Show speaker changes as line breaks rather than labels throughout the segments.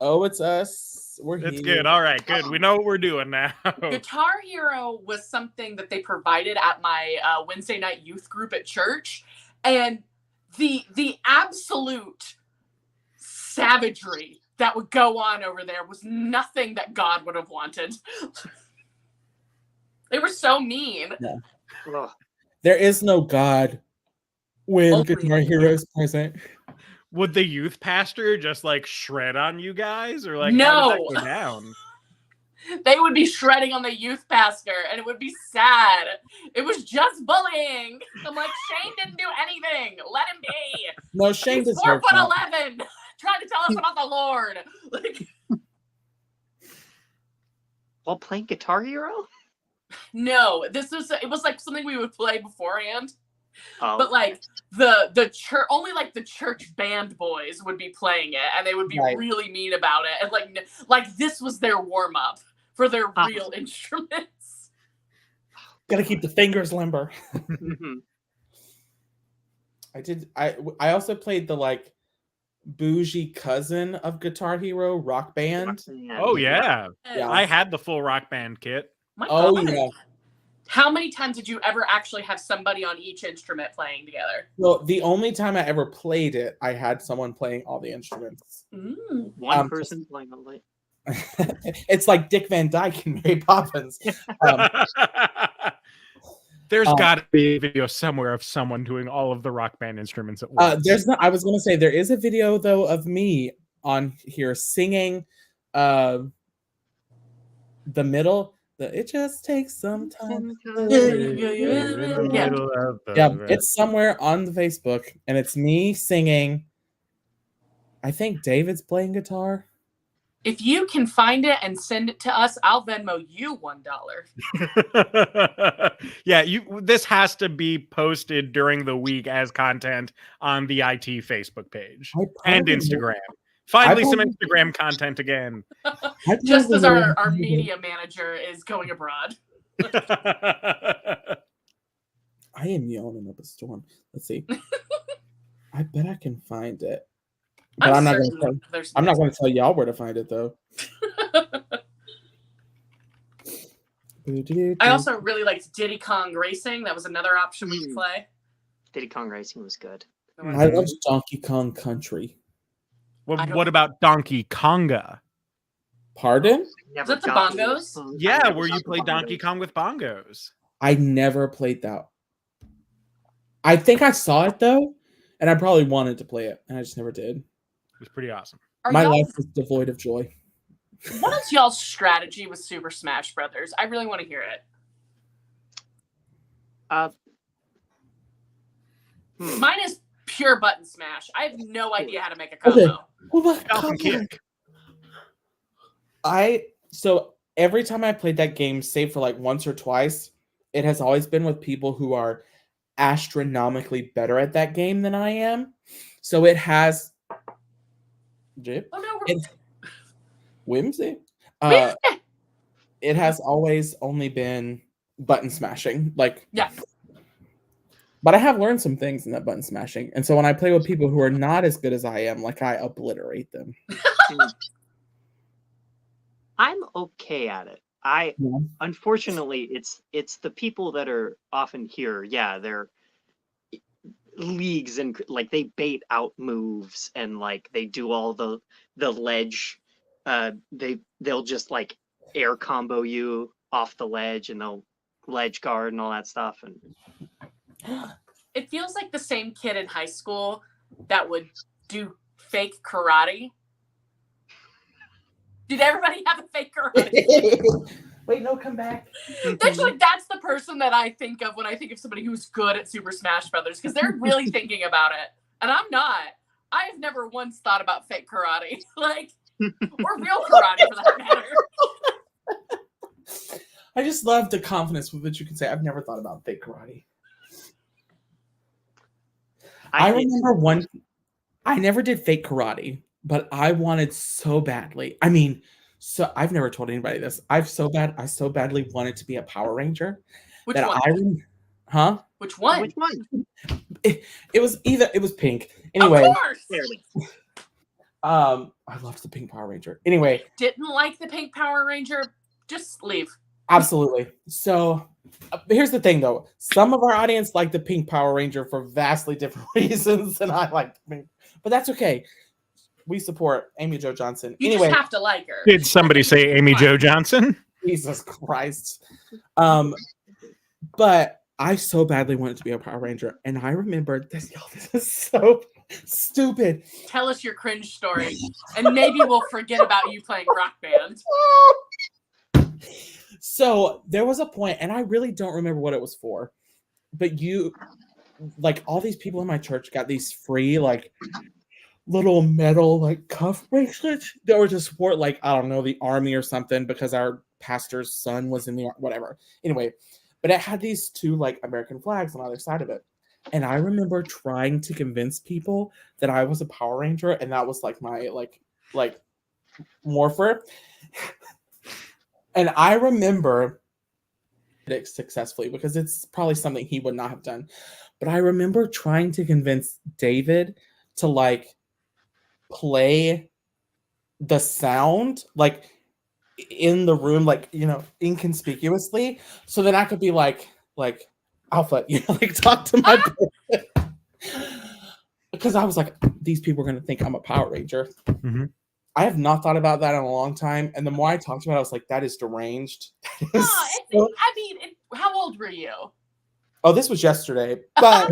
Oh, it's us. We're here.
It's good. All right, good. We know what we're doing now.
Guitar Hero was something that they provided at my Wednesday night youth group at church, and the absolute savagery that would go on over there was nothing that God would have wanted. They were so mean.
Yeah. There is no God when Guitar Hero is present.
Would the youth pastor just like shred on you guys, or like
no?
How did that go down?
They would be shredding on the youth pastor, and it would be sad. It was just bullying. I'm like, Shane didn't do anything. Let him be.
No, Shane
He's 4'11", trying to tell us about the Lord. Like,
while playing Guitar Hero?
No, it was like something we would play beforehand.
Oh.
But like the church, only like the church band boys would be playing it, and they would be really mean about it, and like this was their warm up for their real instruments.
Gotta keep the fingers limber.
Mm-hmm.
I also played the like bougie cousin of Guitar Hero, Rock Band.
Oh yeah. I had the full Rock Band kit.
Yeah.
How many times did you ever actually have somebody on each instrument playing together?
Well, the only time I ever played it, I had someone playing all the instruments.
One person playing all the.
It's like Dick Van Dyke and Mary Poppins.
There's got to be a video somewhere of someone doing all of the Rock Band instruments at once.
There's not. I was going to say there is a video though of me on here singing the middle. It just takes some time. Yeah, it's somewhere on the Facebook, and it's me singing. I think David's playing guitar.
If you can find it and send it to us, I'll Venmo you $1.
Yeah, this has to be posted during the week as content on the IT Facebook page and Instagram. Finally, some Instagram content again.
Just as our media manager is going abroad.
I am yawning up a storm. Let's see. I bet I can find it. But I'm not going to tell y'all where to find it, though.
I also really liked Diddy Kong Racing. That was another option we could play.
Diddy Kong Racing was good.
I love Donkey Kong Country.
What about Donkey Konga?
Pardon?
Is that the bongos?
Yeah, where you play Donkey Kong with bongos.
I never played that. I think I saw it, though, and I probably wanted to play it, and I just never did.
It was pretty awesome.
My life was devoid of joy.
What is y'all's strategy with Super Smash Brothers? I really want to hear it. Mine is pure button smash. I have no idea how to make a combo.
So every time I played that game, save for like once or twice, it has always been with people who are astronomically better at that game than I am. So it has whimsy. It has always only been button smashing. But I have learned some things in that button smashing. And so when I play with people who are not as good as I am, like I obliterate them.
I'm okay at it. Unfortunately, it's the people that are often here. Yeah, they're leagues and like they bait out moves and like they do all the ledge. They'll just like air combo you off the ledge and they'll ledge guard and all that stuff. And
it feels like the same kid in high school that would do fake karate. Did everybody have a fake karate?
Wait, no, come back.
Actually, that's the person that I think of when I think of somebody who's good at Super Smash Brothers, because they're really thinking about it. And I'm not. I have never once thought about fake karate. Or real karate for that matter.
I just love the confidence with which you can say, I've never thought about fake karate. I remember I never did fake karate, but I wanted so badly. I mean, so I've never told anybody this. I so badly wanted to be a Power Ranger.
Which one? Which one?
Which one?
It was pink. Anyway.
Of course.
I loved the Pink Power Ranger. Anyway,
didn't like the Pink Power Ranger, just leave.
Absolutely. So here's the thing, though. Some of our audience like the Pink Power Ranger for vastly different reasons than I like. But that's okay. We support Amy Jo Johnson.
You
anyway,
just have to like her.
Did somebody say Amy Jo Johnson?
Jesus Christ. But I so badly wanted to be a Power Ranger, and I remember this. Y'all, this is so stupid.
Tell us your cringe story, and maybe we'll forget about you playing Rock Band.
So there was a point, and I really don't remember what it was for, but all these people in my church got these free, little metal, cuff bracelets that were to support, I don't know, the army or something, because our pastor's son was in the whatever. Anyway, but it had these two, American flags on either side of it. And I remember trying to convince people that I was a Power Ranger, and that was, my, morpher. And I remember it successfully because it's probably something he would not have done. But I remember trying to convince David to play the sound in the room, inconspicuously, so that I could be like Alpha, talk to my person. Because I was like, these people are going to think I'm a Power Ranger.
Mm-hmm.
I have not thought about that in a long time. And the more I talked about it, I was like, that is deranged.
How old were you?
Oh, this was yesterday. But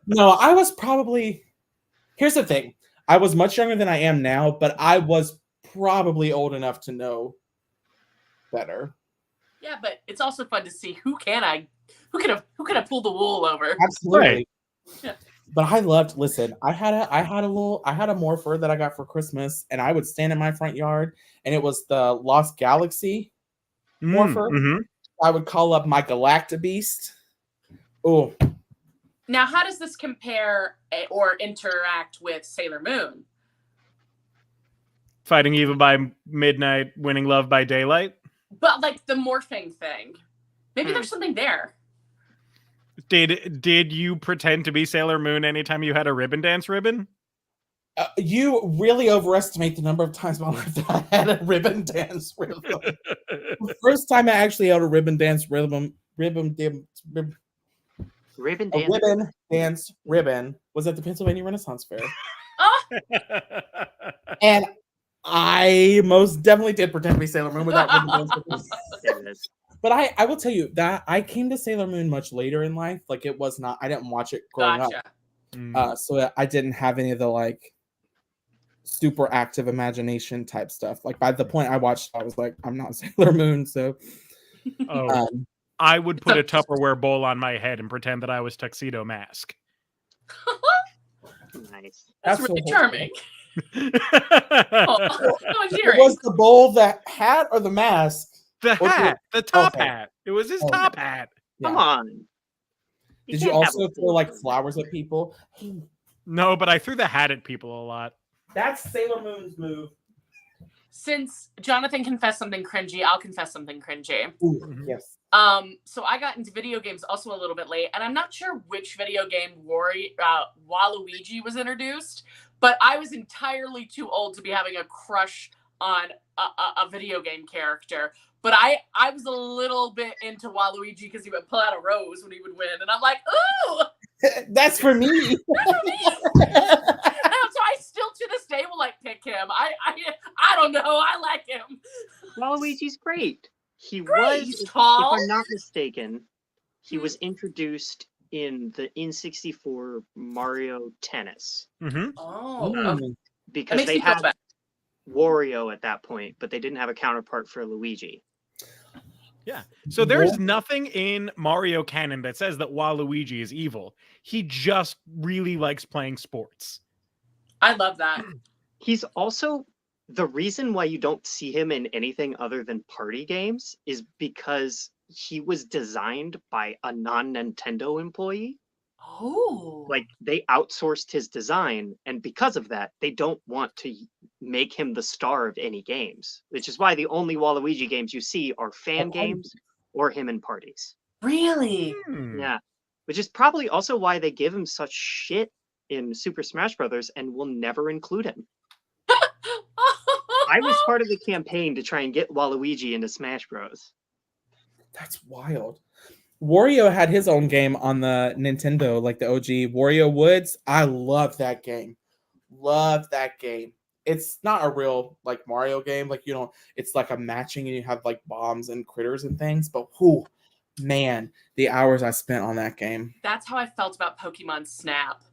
no, I was probably... Here's the thing. I was much younger than I am now, but I was probably old enough to know better.
Yeah, but it's also fun to see who can I pulled the wool over.
Absolutely.
Right.
Yeah.
But I loved. Listen, I had a morpher that I got for Christmas, and I would stand in my front yard, and it was the Lost Galaxy morpher.
Mm-hmm.
I would call up my Galactabeast. Oh.
Now, how does this compare or interact with Sailor Moon?
Fighting evil by midnight, winning love by daylight.
But the morphing thing, maybe there's something there.
Did you pretend to be Sailor Moon anytime you had a ribbon dance ribbon?
You really overestimate the number of times in my life that I had a ribbon dance ribbon. The first time I actually had a ribbon dance ribbon was at the Pennsylvania Renaissance Fair. And I most definitely did pretend to be Sailor Moon without ribbon dance. But I will tell you that I came to Sailor Moon much later in life. It was not, I didn't watch it growing up. So I didn't have any of the super active imagination type stuff. By the point I watched, I was like, I'm not Sailor Moon. So
I would put a Tupperware bowl on my head and pretend that I was Tuxedo Mask.
Nice.
That's really charming.
Was the bowl the hat or the mask?
The hat, the top hat. It was his top hat.
Yeah.
Come on.
Did you also throw flowers at people?
No, but I threw the hat at people a lot.
That's Sailor Moon's move.
Since Jonathan confessed something cringy, I'll confess something cringy.
Ooh, yes.
So I got into video games also a little bit late, and I'm not sure which video game Waluigi was introduced, but I was entirely too old to be having a crush on a video game character. But I was a little bit into Waluigi because he would pull out a rose when he would win, and I'm like, ooh,
that's for me.
That's for me. So I still to this day will pick him. I don't know. I like him.
Waluigi's great. He's
tall.
If I'm not mistaken, he was introduced in the N64 Mario Tennis.
Mm-hmm.
Oh, okay.
Because they had Wario at that point, but they didn't have a counterpart for Luigi.
Yeah. So there's nothing in Mario canon that says that Waluigi is evil. He just really likes playing sports.
I love that.
He's also the reason why you don't see him in anything other than party games is because he was designed by a non-Nintendo employee.
Oh.
They outsourced his design, and because of that, they don't want to make him the star of any games, which is why the only Waluigi games you see are fan games or him in parties.
Really?
Yeah. Which is probably also why they give him such shit in Super Smash Brothers and will never include him. I was part of the campaign to try and get Waluigi into Smash Bros.
That's wild. Wario had his own game on the Nintendo, like the OG Wario Woods. I love that game. Love that game. It's not a real like Mario game, like it's like a matching and you have like bombs and critters and things, but man, the hours I spent on that game.
That's how I felt about Pokemon Snap.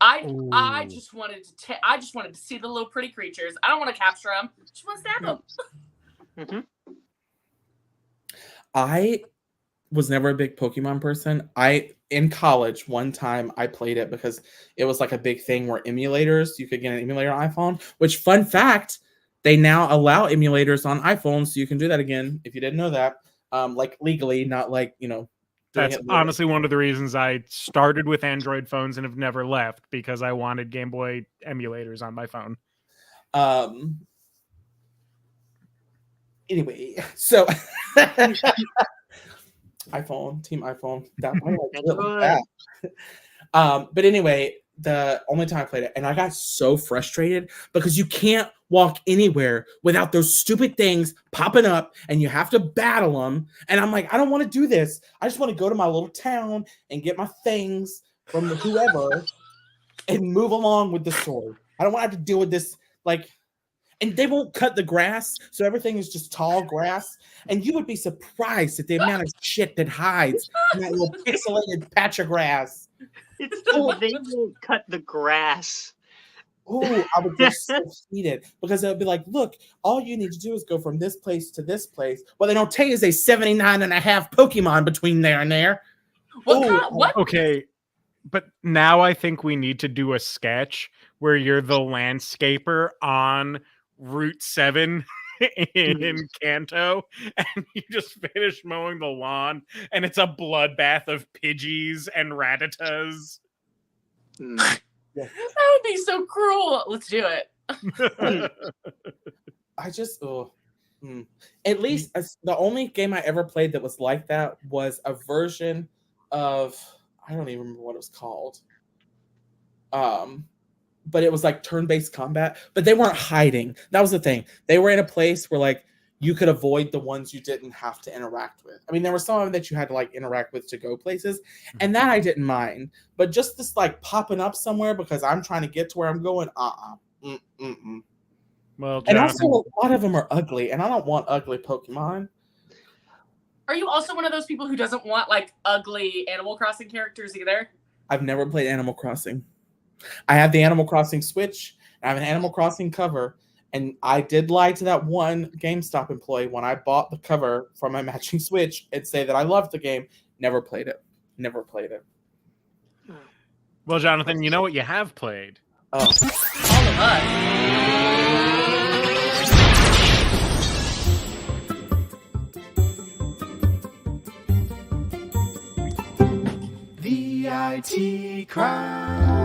I just wanted to see the little pretty creatures. I don't want to capture them. I just want to snap them.
Mm-hmm.
I was never a big Pokemon person. In college, one time I played it because it was like a big thing where emulators, you could get an emulator on iPhone, which fun fact, they now allow emulators on iPhones, so you can do that again if you didn't know that. Like legally, not like,
That's honestly one of the reasons I started with Android phones and have never left, because I wanted Game Boy emulators on my phone.
Anyway, so iPhone, Team iPhone. But anyway, the only time I played it, and I got so frustrated because you can't walk anywhere without those stupid things popping up and you have to battle them. And I'm like, I don't want to do this. I just want to go to my little town and get my things from whoever and move along with the story. I don't want to have to deal with this, and they won't cut the grass, so everything is just tall grass. And you would be surprised at the amount of shit that hides in that little pixelated patch of grass.
They won't cut the grass.
Oh, I would get so heated because they'll be like, look, all you need to do is go from this place to this place. What they don't tell you is a 79 and a half Pokemon between there and there.
What?
Okay, but now I think we need to do a sketch where you're the landscaper on Route 7 in Kanto, and you just finish mowing the lawn, and it's a bloodbath of Pidgeys and Rattatas.
That would be so cruel. Let's do it.
I just, at least the only game I ever played that was like that was a version of, I don't even remember what it was called. But it was like turn-based combat, but they weren't hiding. That was the thing. They were in a place where you could avoid the ones you didn't have to interact with. I mean, there were some of them that you had to interact with to go places, and that I didn't mind. But just this popping up somewhere because I'm trying to get to where I'm going,
Well, Jonathan,
and also a lot of them are ugly, and I don't want ugly Pokemon.
Are you also one of those people who doesn't want ugly Animal Crossing characters either?
I've never played Animal Crossing. I have the Animal Crossing Switch. I have an Animal Crossing cover, and I did lie to that one GameStop employee when I bought the cover from my matching Switch and say that I loved the game. Never played it. Never played it.
Well, Jonathan, you know what you have played?
All of us.
The IT crowd.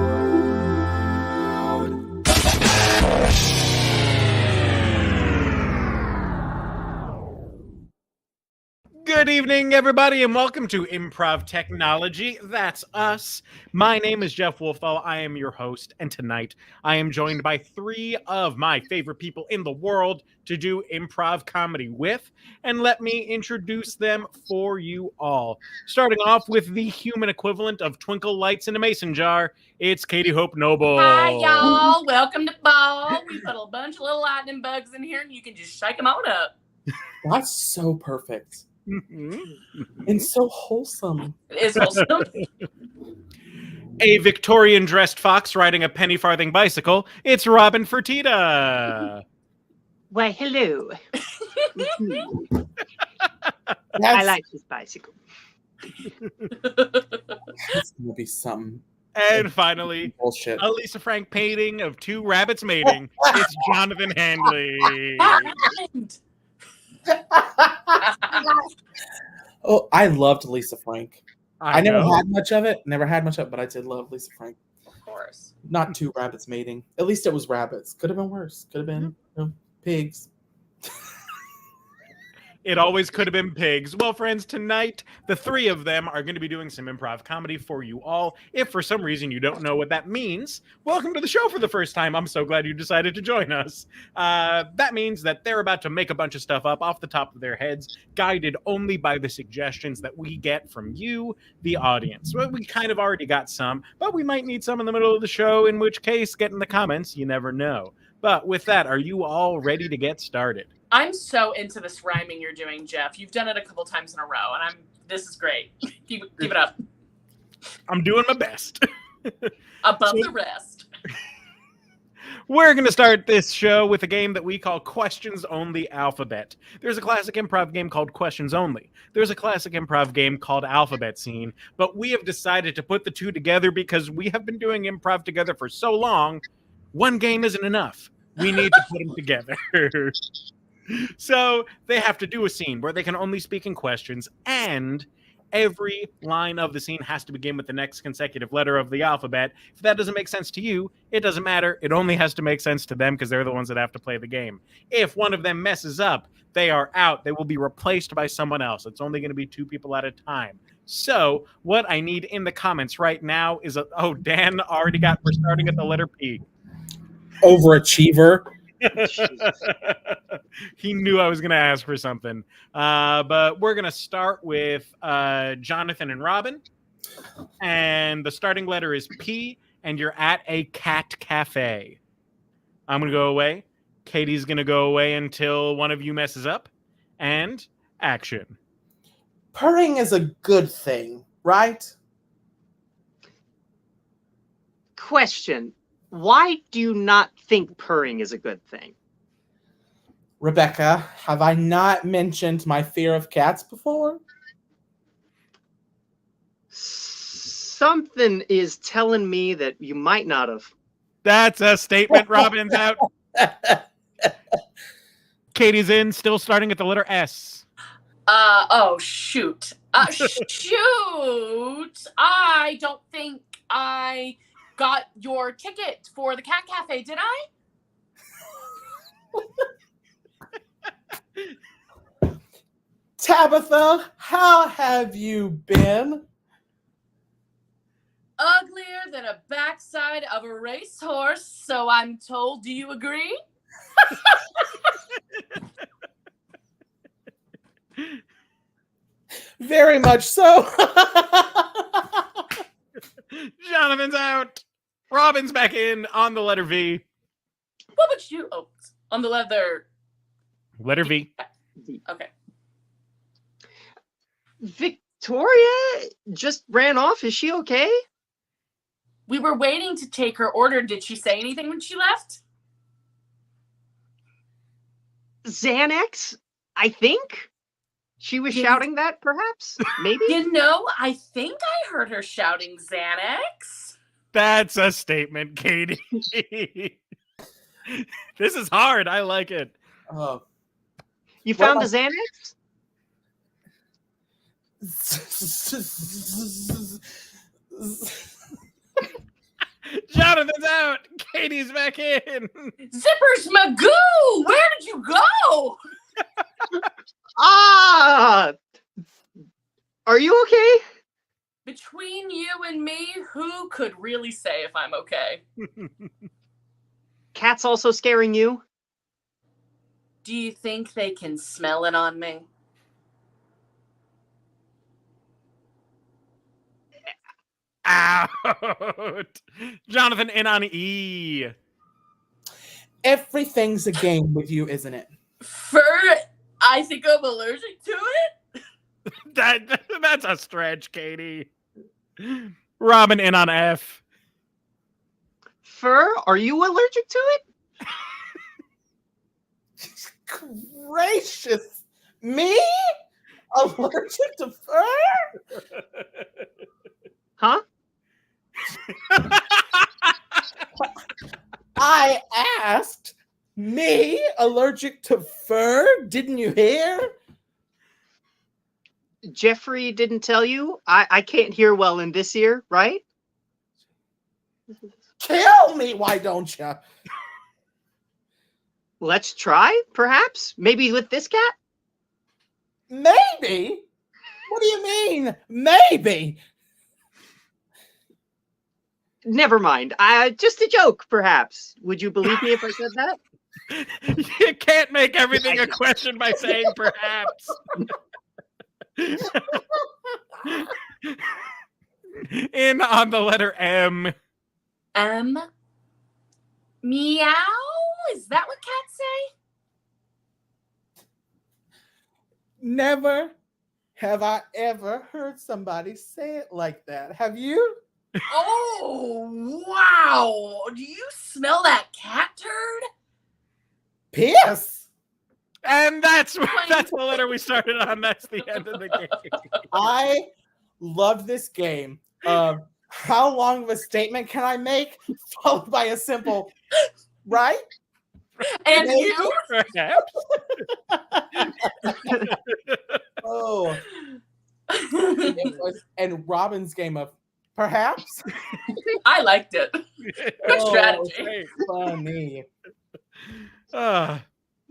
Good evening, everybody, and welcome to Improv Technology. That's us. My name is Jeff Wolfall. I am your host, and tonight I am joined by three of my favorite people in the world to do improv comedy with, and let me introduce them for you all. Starting off with the human equivalent of twinkle lights in a mason jar, it's Katie Hope Noble.
Hi, y'all. Welcome to Ball. We put a bunch of little lightning bugs in here, and you can just shake them on up.
That's so perfect. And so wholesome.
It is wholesome.
A Victorian-dressed fox riding a penny farthing bicycle, it's Robin Fertitta.
Why, hello. I like this bicycle.
It's gonna be something.
And finally,
bullshit.
A Lisa Frank painting of two rabbits mating, it's Jonathan Handley.
Oh, I loved Lisa Frank. I never
know.
had much of it, but I did love Lisa Frank.
Of course.
Not two rabbits mating. At least it was rabbits. Could have been worse. Could have been pigs.
It always could have been pigs. Well, friends, tonight, the three of them are going to be doing some improv comedy for you all. If for some reason you don't know what that means, welcome to the show for the first time. I'm so glad you decided to join us. That means that they're about to make a bunch of stuff up off the top of their heads, guided only by the suggestions that we get from you, the audience. Well, we kind of already got some, but we might need some in the middle of the show, in which case, get in the comments. You never know. But with that, are you all ready to get started?
I'm so into this rhyming you're doing, Jeff. You've done it a couple times in a row, and this is great. Keep it up.
I'm doing my best.
Above the rest.
We're going to start this show with a game that we call Questions Only Alphabet. There's a classic improv game called Questions Only. There's a classic improv game called Alphabet Scene, but we have decided to put the two together because we have been doing improv together for so long. One game isn't enough. We need to put them together. So they have to do a scene where they can only speak in questions, and every line of the scene has to begin with the next consecutive letter of the alphabet. If that doesn't make sense to you, it doesn't matter. It only has to make sense to them because they're the ones that have to play the game. If one of them messes up, they are out. They will be replaced by someone else. It's only going to be two people at a time. So what I need in the comments right now is Dan already we're starting at the letter P.
Overachiever.
He knew I was going to ask for something. But we're going to start with Jonathan and Robin. And the starting letter is P, and you're at a cat cafe. I'm going to go away. Katie's going to go away until one of you messes up. And action.
Purring is a good thing, right?
Question. Why do you not think purring is a good thing?
Rebecca, have I not mentioned my fear of cats before?
Something is telling me that you might not have.
That's a statement. Robin's out. Katie's in, still starting at the letter S.
Shoot. Shoot. I don't think I got your ticket for the cat cafe, did I?
Tabitha, how have you been?
Uglier than a backside of a racehorse, so I'm told. Do you agree?
Very much so.
Jonathan's out. Robin's back in on the letter V.
What would you... Oh, on the letter...
Letter V.
Okay.
Victoria just ran off. Is she okay?
We were waiting to take her order. Did she say anything when she left?
Xanax, I think. She was shouting that, perhaps? Maybe?
I think I heard her shouting Xanax.
That's a statement, Katie. This is hard. I like it.
You found the Xanax?
Jonathan's out. Katie's back in.
Zippers Magoo! Where did you go?
Are you okay?
Between you and me, who could really say if I'm okay?
Cat's also scaring you?
Do you think they can smell it on me?
Out. Jonathan in on E.
Everything's a game with you, isn't it?
I think I'm allergic to it.
That's a stretch, Katie. Robin in on F.
Fur, are you allergic to it?
Gracious. Me? Allergic to fur?
Huh?
I asked, me allergic to fur? Didn't you hear?
Jeffrey didn't tell you? I can't hear well in this ear, right?
Kill me, why don't you?
Let's try, perhaps? Maybe with this cat?
Maybe? What do you mean? Maybe?
Never mind. Just a joke, perhaps. Would you believe me if I said that?
You can't make everything a question by saying perhaps. In on the letter M.
Meow? Is that what cats say?
Never have I ever heard somebody say it like that. Have you?
Oh, wow. Do you smell that cat turd?
Piss.
And that's the letter we started on. That's the end of the game.
I love this game. How long of a statement can I make? Followed by a simple, right?
And you?
Perhaps.
Oh. And Robin's game of perhaps.
I liked it. Good strategy.
Funny.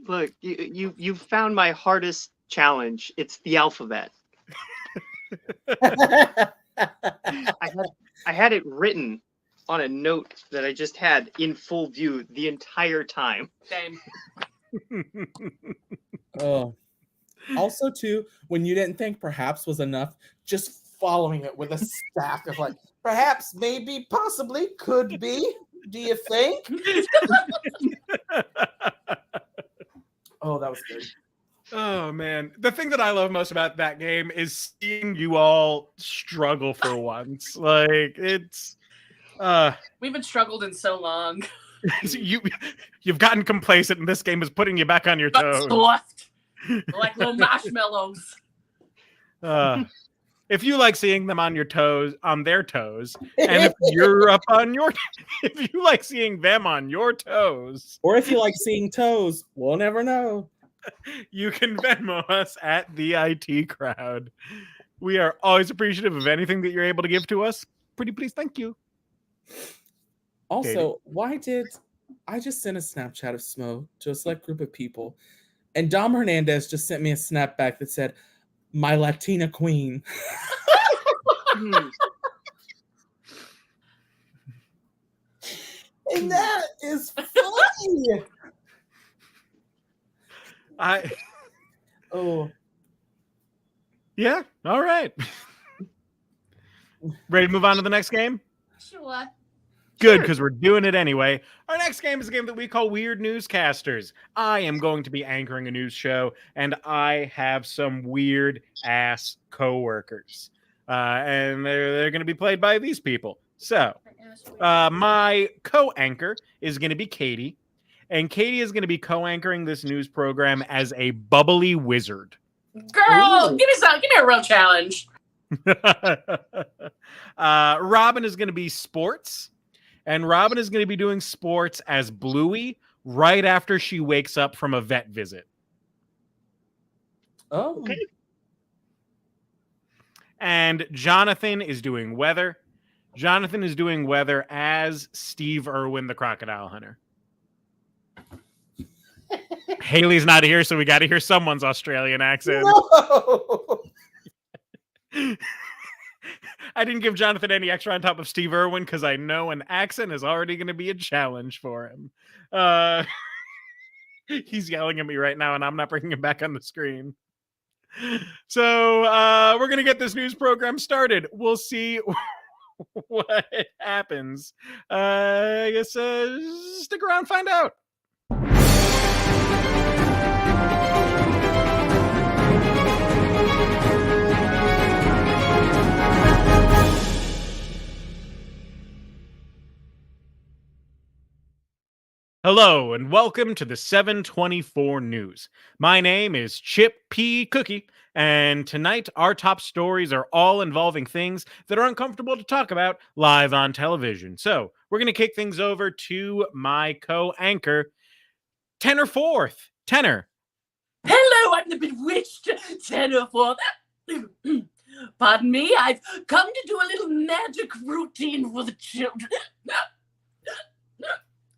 Look, you found my hardest challenge. It's the alphabet. I had it written on a note that I just had in full view the entire time.
Same.
Oh. Also, too, when you didn't think perhaps was enough, just following it with a stack of like, perhaps, maybe, possibly, could be. Do you think? Oh, that was good.
Oh man, the thing that I love most about that game is seeing you all struggle for once. Like it's
we haven't struggled in so long.
You've gotten complacent and this game is putting you back on your toes.
Soft. Like little marshmallows.
If you like seeing them on your toes, on their toes, and if you're up on your, if you like seeing them on your toes,
or if you like seeing toes, we'll never know.
You can Venmo us at the IT Crowd. We are always appreciative of anything that you're able to give to us. Pretty please, thank you.
Also,
Katie?
Why did I just send a Snapchat of Smo to a select group of people, and Dom Hernandez just sent me a snap back that said, "My Latina queen." And that is funny.
Yeah, all right. Ready to move on to the next game?
Sure.
Good, because we're doing it anyway. Our next game is a game that we call Weird Newscasters. I am going to be anchoring a news show, and I have some weird-ass coworkers. And they're going to be played by these people. So, my co-anchor is going to be Katie, and Katie is going to be co-anchoring this news program as a bubbly wizard.
Girl, give me a real challenge.
Robin is going to be sports, and Robin is going to be doing sports as Bluey right after she wakes up from a vet visit.
Oh,
okay. And Jonathan is doing weather. Jonathan is doing weather as Steve Irwin, the crocodile hunter. Haley's not here, so we got to hear someone's Australian accent.
No!
I didn't give Jonathan any extra on top of Steve Irwin because I know an accent is already going to be a challenge for him. He's yelling at me right now, and I'm not bringing him back on the screen. So we're going to get this news program started. We'll see what happens. I guess stick around, find out. Hello, and welcome to the 724 News. My name is Chip P. Cookie, and tonight our top stories are all involving things that are uncomfortable to talk about live on television. So we're going to kick things over to my co-anchor, Tenor Fourth. Tenor.
Hello, I'm the bewitched Tenor Fourth. Pardon me, I've come to do a little magic routine for the children.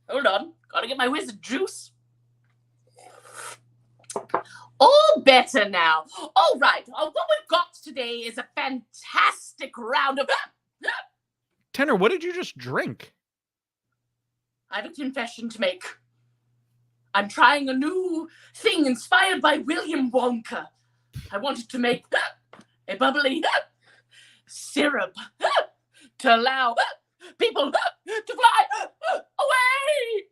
Hold on. Gotta get my wizard juice. All better now. All right. What we've got today is a fantastic round of...
Tenor, what did you just drink?
I have a confession to make. I'm trying a new thing inspired by William Wonka. I wanted to make a bubbly syrup to allow people to fly away.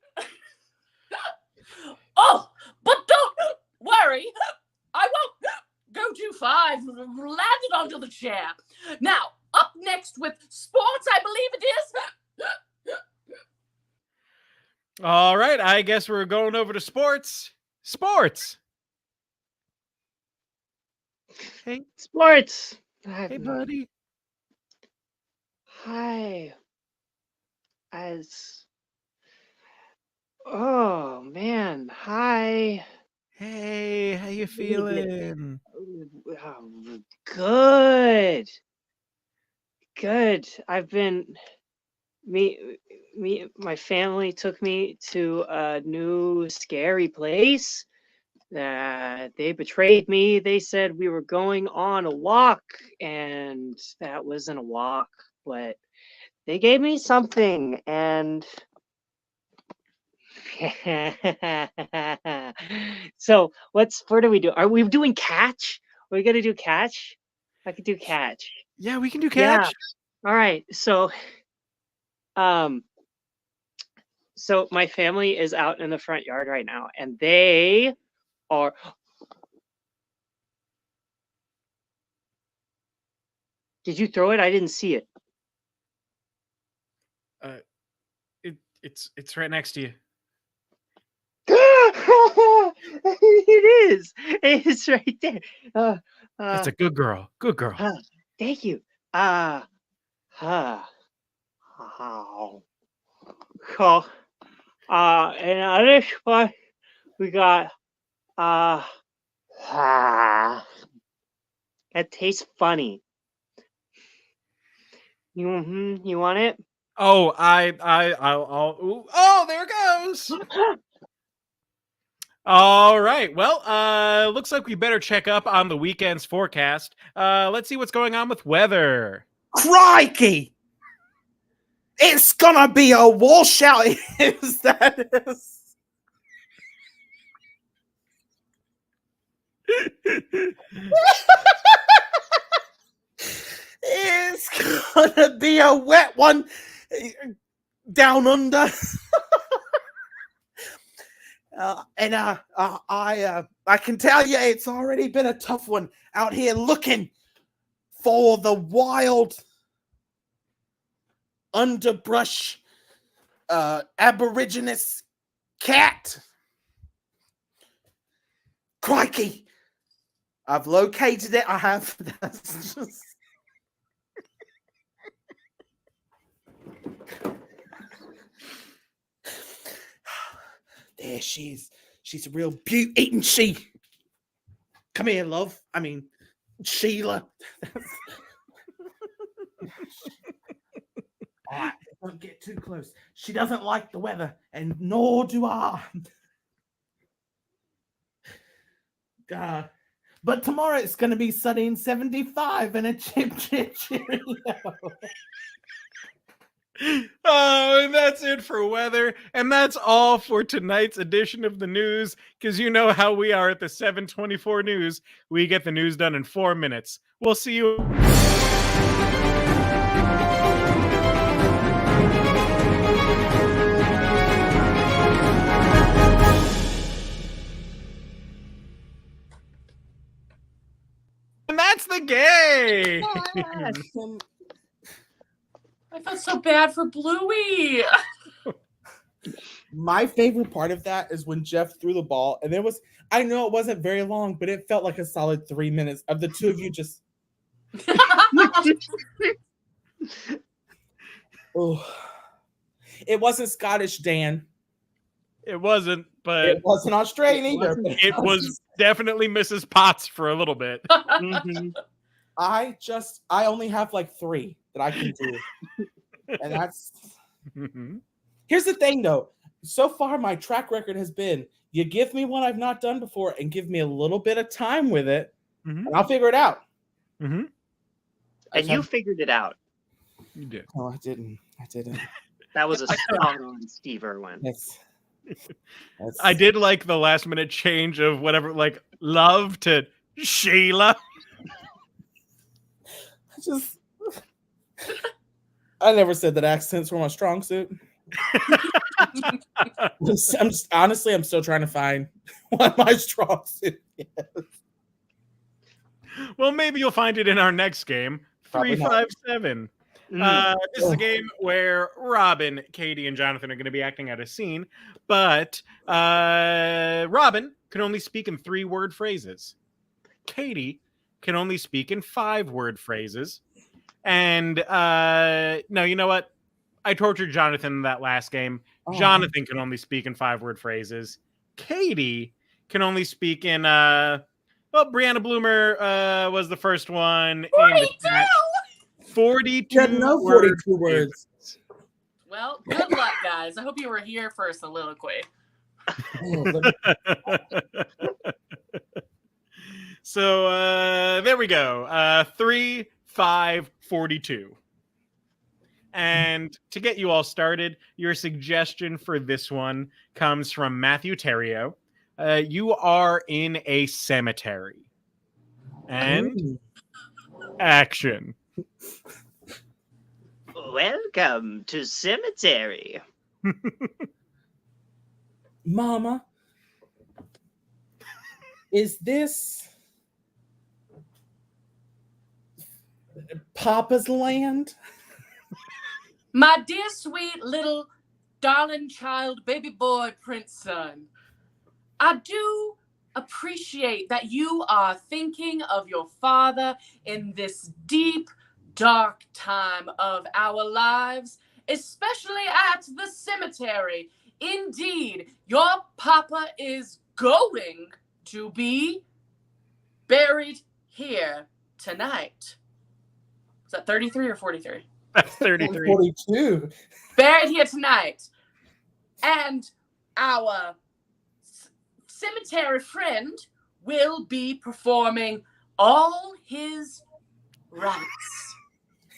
Oh, but don't worry. I won't go too far. I've landed onto the chair. Now, up next with sports, I believe it is.
All right, I guess we're going over to sports. Sports. Hey,
Sports.
hey, buddy.
Hi. Oh man. Hi.
Hey, how you feeling?
Good. Good. My family took me to a new scary place. They betrayed me. They said we were going on a walk, and that wasn't a walk, but they gave me something, and so what do we do? Are we doing catch? Are we gonna do catch? I could do catch.
Yeah, we can do
Yeah.
catch.
All right. So my family is out in the front yard right now, and they are. Did you throw it? I didn't see it.
It's right next to you.
It is. It's right there.
That's a good girl. Good girl.
Thank you. Cool. And on this one, we got that tastes funny. You want it?
Oh, I'll. Ooh, oh, there it goes. All right. Well, looks like we better check up on the weekend's forecast. Let's see what's going on with weather.
Crikey! It's gonna be a washout. Is that is? It's gonna be a wet one down under. I can tell you it's already been a tough one out here looking for the wild underbrush aborigines cat. Crikey! I've located it. I have. That's just... There she is. She's a real beaut, ain't she? Come here, love. I mean, Sheila. All right, don't get too close. She doesn't like the weather, and nor do I. But tomorrow it's going to be sunny and 75 and a chip.
Oh, and that's it for weather. And that's all for tonight's edition of the news, because you know how we are at the 724 News. We get the news done in 4 minutes. We'll see you. And that's the game.
I felt so bad for Bluey.
My favorite part of that is when Jeff threw the ball, and I know it wasn't very long, but it felt like a solid 3 minutes of the two of you just. Oh, it wasn't Scottish, Dan.
It wasn't, but
it wasn't Australian either.
It was definitely Mrs. Potts for a little bit.
I only have like 3 that I can do. And that's here's the thing though. so far my track record has been you give me one I've not done before and give me a little bit of time with it, and I'll figure it out.
And you figured it out.
You did.
Oh, I didn't.
That was a strong one, Steve Irwin.
That's
I did like the last minute change of whatever, like love to Sheila.
I never said that accents were my strong suit. I'm still trying to find what my strong suit is.
Well, maybe you'll find it in our next game, 357. This is a game where Robin, Katie, and Jonathan are going to be acting out a scene, but Robin can only speak in 3-word phrases. Katie can only speak in 5-word phrases. And no, you know what? I tortured Jonathan in that last game. Jonathan can only speak in 5-word phrases. Katie can only speak in Brianna Bloomer was the first one. 42
no 42 words.
Well, good luck, guys. I hope you were here for a soliloquy.
So there we go. 3, 5, 42. And to get you all started, your suggestion for this one comes from Matthew Terrio. You are in a cemetery. And action.
Welcome to cemetery.
Mama, is this Papa's land?
My dear, sweet, little, darling child, baby boy, prince son, I do appreciate that you are thinking of your father in this deep, dark time of our lives, especially at the cemetery. Indeed, your papa is going to be buried here tonight. Is that 33 or 43?
That's 33.
42.
Buried here tonight. And our cemetery friend will be performing all his rites.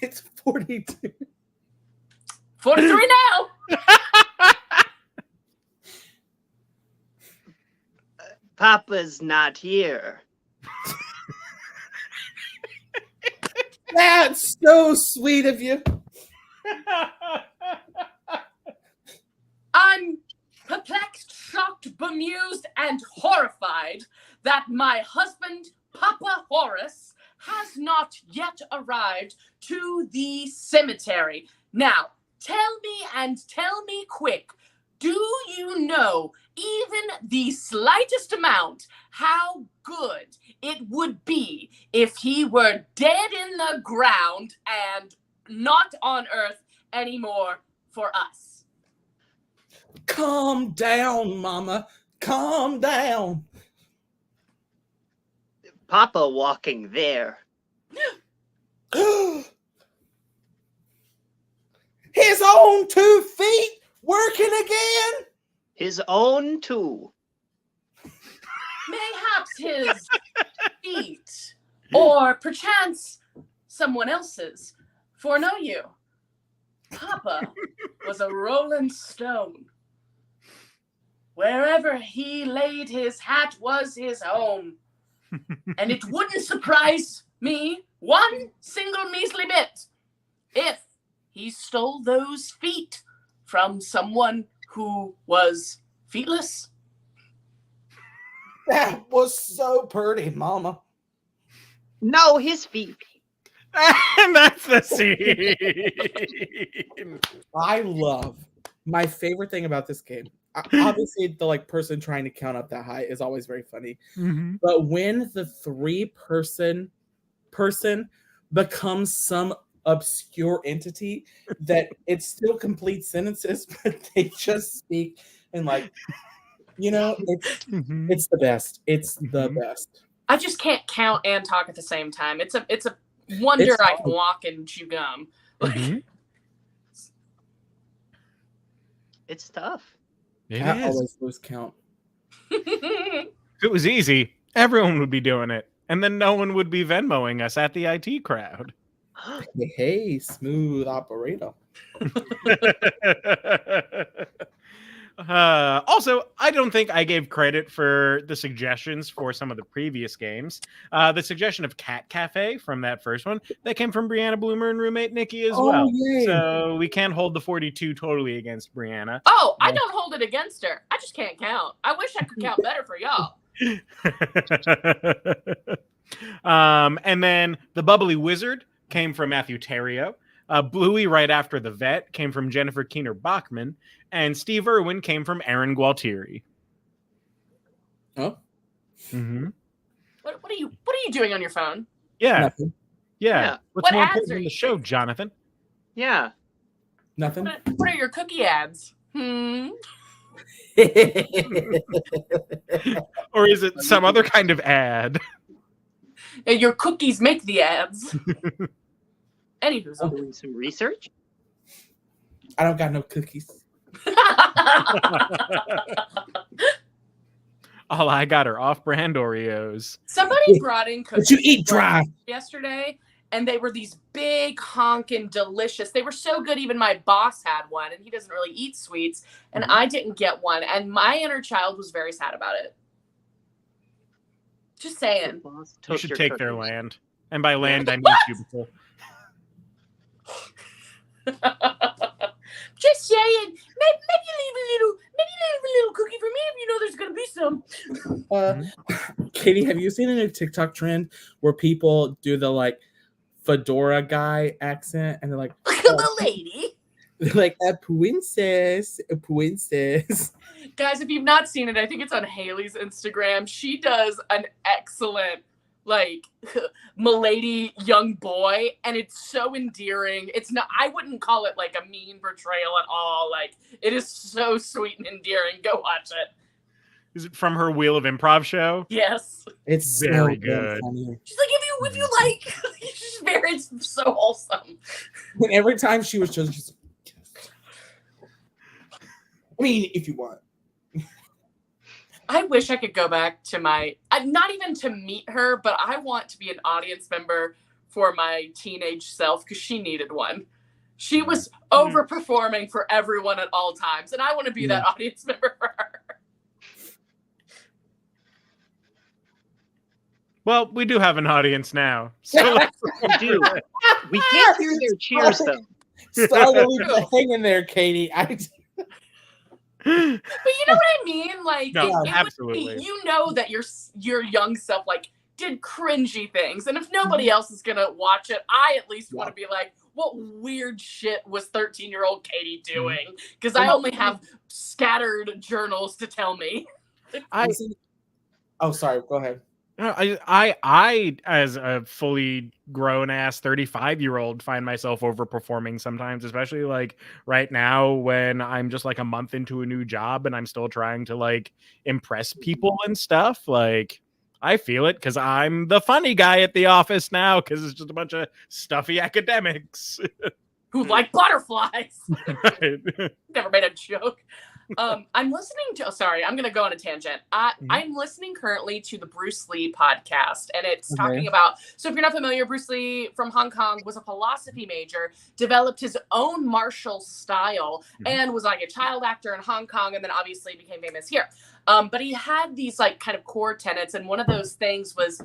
It's 42.
43 now.
Papa's not here.
That's so sweet of you.
I'm perplexed, shocked, bemused, and horrified that my husband, Papa Horace, has not yet arrived to the cemetery. Now, tell me quick, do you know even the slightest amount how good it would be if he were dead in the ground and not on earth anymore for us?
Calm down, Mama. Calm down.
Papa walking there.
His own 2 feet working again?
His own 2.
Mayhaps his feet, or perchance someone else's. For know you, Papa was a rolling stone. Wherever he laid his hat was his home. And it wouldn't surprise me one single measly bit if he stole those feet from someone who was feetless.
That was so pretty, Mama.
No, his feet.
And that's the scene.
I love my favorite thing about this game. Obviously, the person trying to count up that high is always very funny.
Mm-hmm.
But when the 3-person becomes some obscure entity that it still complete sentences, but they just speak and it's the best. It's the best.
I just can't count and talk at the same time. It's a wonder I can walk and chew gum.
Mm-hmm.
It's tough.
Cat always lose count.
If it was easy, everyone would be doing it. And then no one would be Venmoing us at the IT crowd.
Hey, smooth operator.
Also, I don't think I gave credit for the suggestions for some of the previous games. The suggestion of Cat Cafe from that first one, that came from Brianna Bloomer and roommate Nikki as well.
Yay.
So we can't hold the 42 totally against Brianna.
Oh, I don't hold it against her. I just can't count. I wish I could count better for y'all.
And then the Bubbly Wizard came from Matthew Terrio. Bluey right after the vet came from Jennifer Keener Bachman, and Steve Irwin came from Aaron Gualtieri.
Oh,
What are you doing on your phone?
Yeah,
nothing.
yeah. What's
What
more
ads
important
are
than the
you
show,
doing?
Jonathan?
Yeah.
Nothing.
What are your cookie ads?
Or is it some other kind of ad?
Your cookies make the ads. Anywho,
I'm doing some research.
I don't got no cookies.
All I got are off-brand Oreos.
Somebody brought in cookies
But you eat dry.
yesterday, and they were these big, honking, delicious. They were so good, even my boss had one, and he doesn't really eat sweets, and I didn't get one, and my inner child was very sad about it. Just saying.
You should take their land. And by land, I mean cubicle.
Just saying. Maybe leave a little cookie for me if you know there's gonna be some.
Katie, have you seen a new TikTok trend where people do the like fedora guy accent and they're like,
The lady.
they're like a princess.
Guys, if you've not seen it, I think it's on Haley's Instagram. She does an excellent, like, milady young boy, and it's so endearing. It's not, I wouldn't call it like a mean portrayal at all. Like, it is so sweet and endearing. Go watch it.
Is it from her Wheel of Improv show?
Yes.
It's
Very
so
good.
funny.
She's like, if you like, it's so wholesome.
And every time she was just I mean, if you want.
I wish I could go back to not even to meet her, but I want to be an audience member for my teenage self because she needed one. She was overperforming for everyone at all times, and I want to be that audience member for her.
Well, we do have an audience now. So
We do. We can't hear their cheers, though.
Sorry, hang in there, Katie.
But you know what I mean? Like,
No,
it
absolutely.
would be, you know that your young self like did cringy things, and if nobody else is gonna watch it, I at least want to be like, what weird shit was 13-year-old Katie doing? Because I only have scattered journals to tell me.
Oh, sorry. Go ahead.
I, as a fully grown ass 35-year-old, find myself overperforming sometimes, especially like right now when I'm just like a month into a new job and I'm still trying to like impress people and stuff. Like, I feel it because I'm the funny guy at the office now because it's just a bunch of stuffy academics
Who like butterflies.
Right.
Never made a joke. I'm listening to, sorry, I'm going to go on a tangent. I'm listening currently to the Bruce Lee podcast, and it's talking about, so if you're not familiar, Bruce Lee from Hong Kong was a philosophy major, developed his own martial style, and was like a child actor in Hong Kong, and then obviously became famous here. But he had these like kind of core tenets, and one of those things was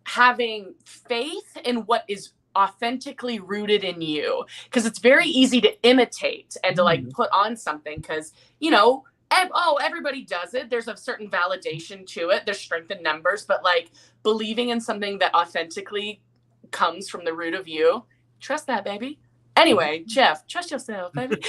having faith in what is authentically rooted in you, because it's very easy to imitate and to like put on something because, you know, everybody does it. There's a certain validation to it. There's strength in numbers, but like believing in something that authentically comes from the root of you, trust that, baby. Anyway, Jeff, trust yourself, baby.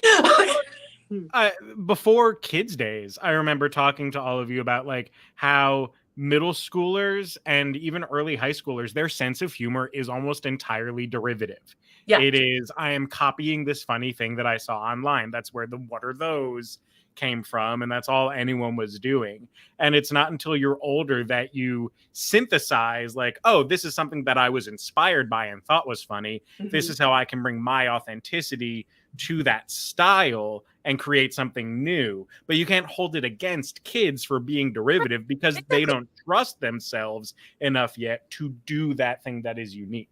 Before kids' days, I remember talking to all of you about like how middle schoolers and even early high schoolers, their sense of humor is almost entirely derivative.
Yeah.
It is, I am copying this funny thing that I saw online. That's where the what are those came from, and that's all anyone was doing. And it's not until you're older that you synthesize like, oh, this is something that I was inspired by and thought was funny. This is how I can bring my authenticity to that style and create something new. But you can't hold it against kids for being derivative because they don't trust themselves enough yet to do that thing that is unique.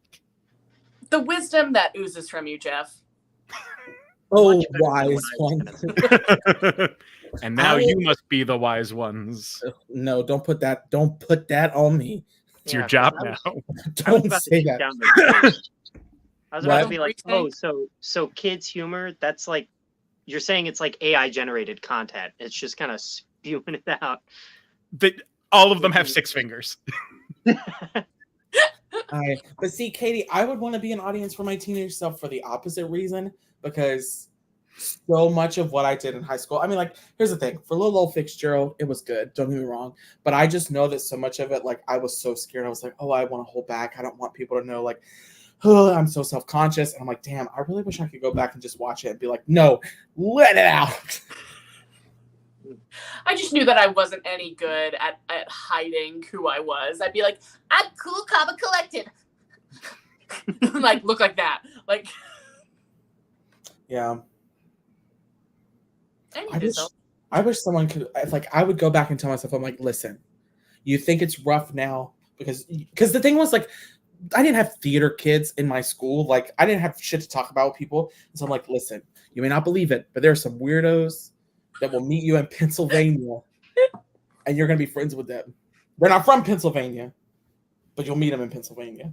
The wisdom that oozes from you, Jeff.
Oh, wise one.
And now you must be the wise ones.
No, don't put that on me.
It's your job now.
Don't say that.
I was about to be like, oh, so kids' humor, that's like, you're saying it's like AI generated content. It's just kind of spewing it out.
All of them have 6 fingers.
But see, Katie, I would want to be an audience for my teenage self for the opposite reason, because so much of what I did in high school, I mean, like, here's the thing, for little old Fitzgerald, it was good, don't get me wrong, but I just know that so much of it, like, I was so scared. I was like, oh, I want to hold back. I don't want people to know, like, oh, I'm so self-conscious. And I'm like, damn, I really wish I could go back and just watch it and be like, no, let it out.
I just knew that I wasn't any good at hiding who I was. I'd be like, I'm cool, calm, and collected. Like, look like that. Like,
yeah. I wish someone could, like, I would go back and tell myself, I'm like, listen, you think it's rough now because the thing was, like, I didn't have theater kids in my school. Like, I didn't have shit to talk about with people. And so I'm like, listen, you may not believe it, but there are some weirdos that will meet you in Pennsylvania and you're going to be friends with them. They're not from Pennsylvania, but you'll meet them in Pennsylvania.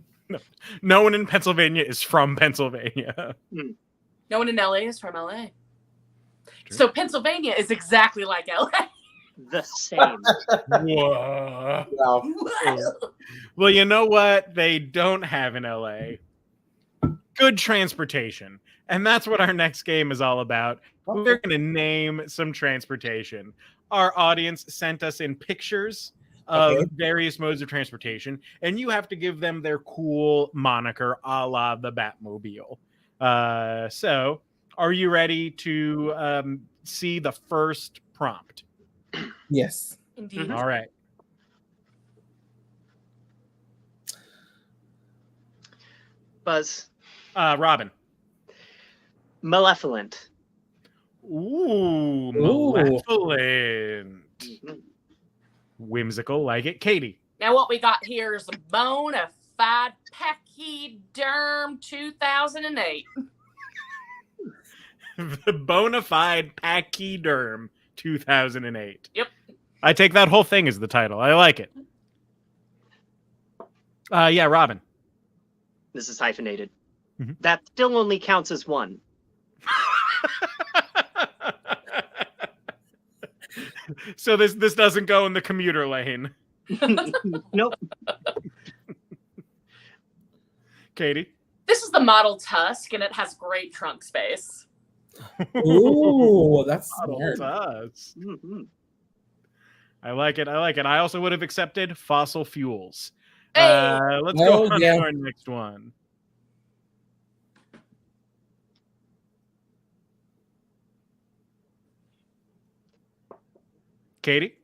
No one in Pennsylvania is from Pennsylvania.
No one in LA is from LA. True. So Pennsylvania is exactly like LA.
The same.
Whoa. Well, you know what they don't have in LA? Good transportation. And that's what our next game is all about. Okay. We're going to name some transportation. Our audience sent us in pictures of various modes of transportation, and you have to give them their cool moniker a la the Batmobile. So, are you ready to see the first prompt?
Yes.
Indeed.
All right.
Buzz.
Robin.
Malevolent.
Ooh, malevolent. Whimsical, like it. Katie.
Now what we got here is a bona fide pachyderm 2008.
The bona fide pachyderm 2008.
Yep.
I take that whole thing as the title. I like it. Yeah, Robin.
This is hyphenated. Mm-hmm. That still only counts as one.
So this doesn't go in the commuter lane.
Nope.
Katie?
This is the Model Tusk, and it has great trunk space.
Ooh, that's
Model Tusk. Mm-hmm. I like it. I also would have accepted fossil fuels.
Hey.
Let's go on to our next one. Katie?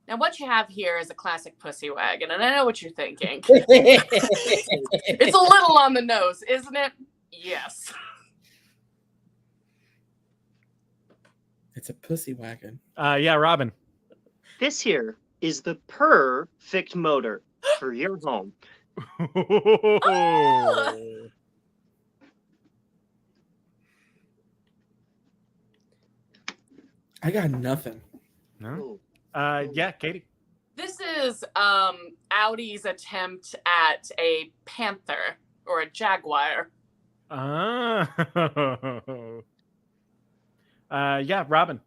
Now what you have here is a classic pussy wagon, and I know what you're thinking. It's a little on the nose, isn't it? Yes.
It's a pussy wagon.
Yeah, Robin.
This here is the perfect motor for your home.
Oh.
I got nothing.
No. Yeah, Katie.
This is Audi's attempt at a panther or a jaguar.
Oh. Yeah, Robin.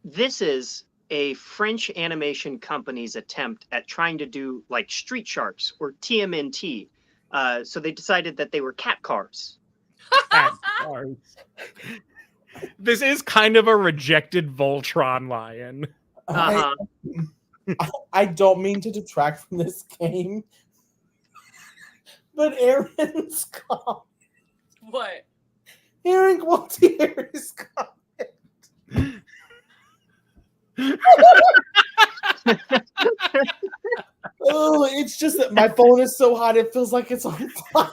This is a French animation company's attempt at trying to do like Street Sharks or TMNT. So they decided that they were cat cars.
Cat cars. This is kind of a rejected Voltron lion.
I don't mean to detract from this game, but Aaron's comment.
What?
Aaron Gualtier's comment. Oh, it's just that my phone is so hot it feels like it's on fire.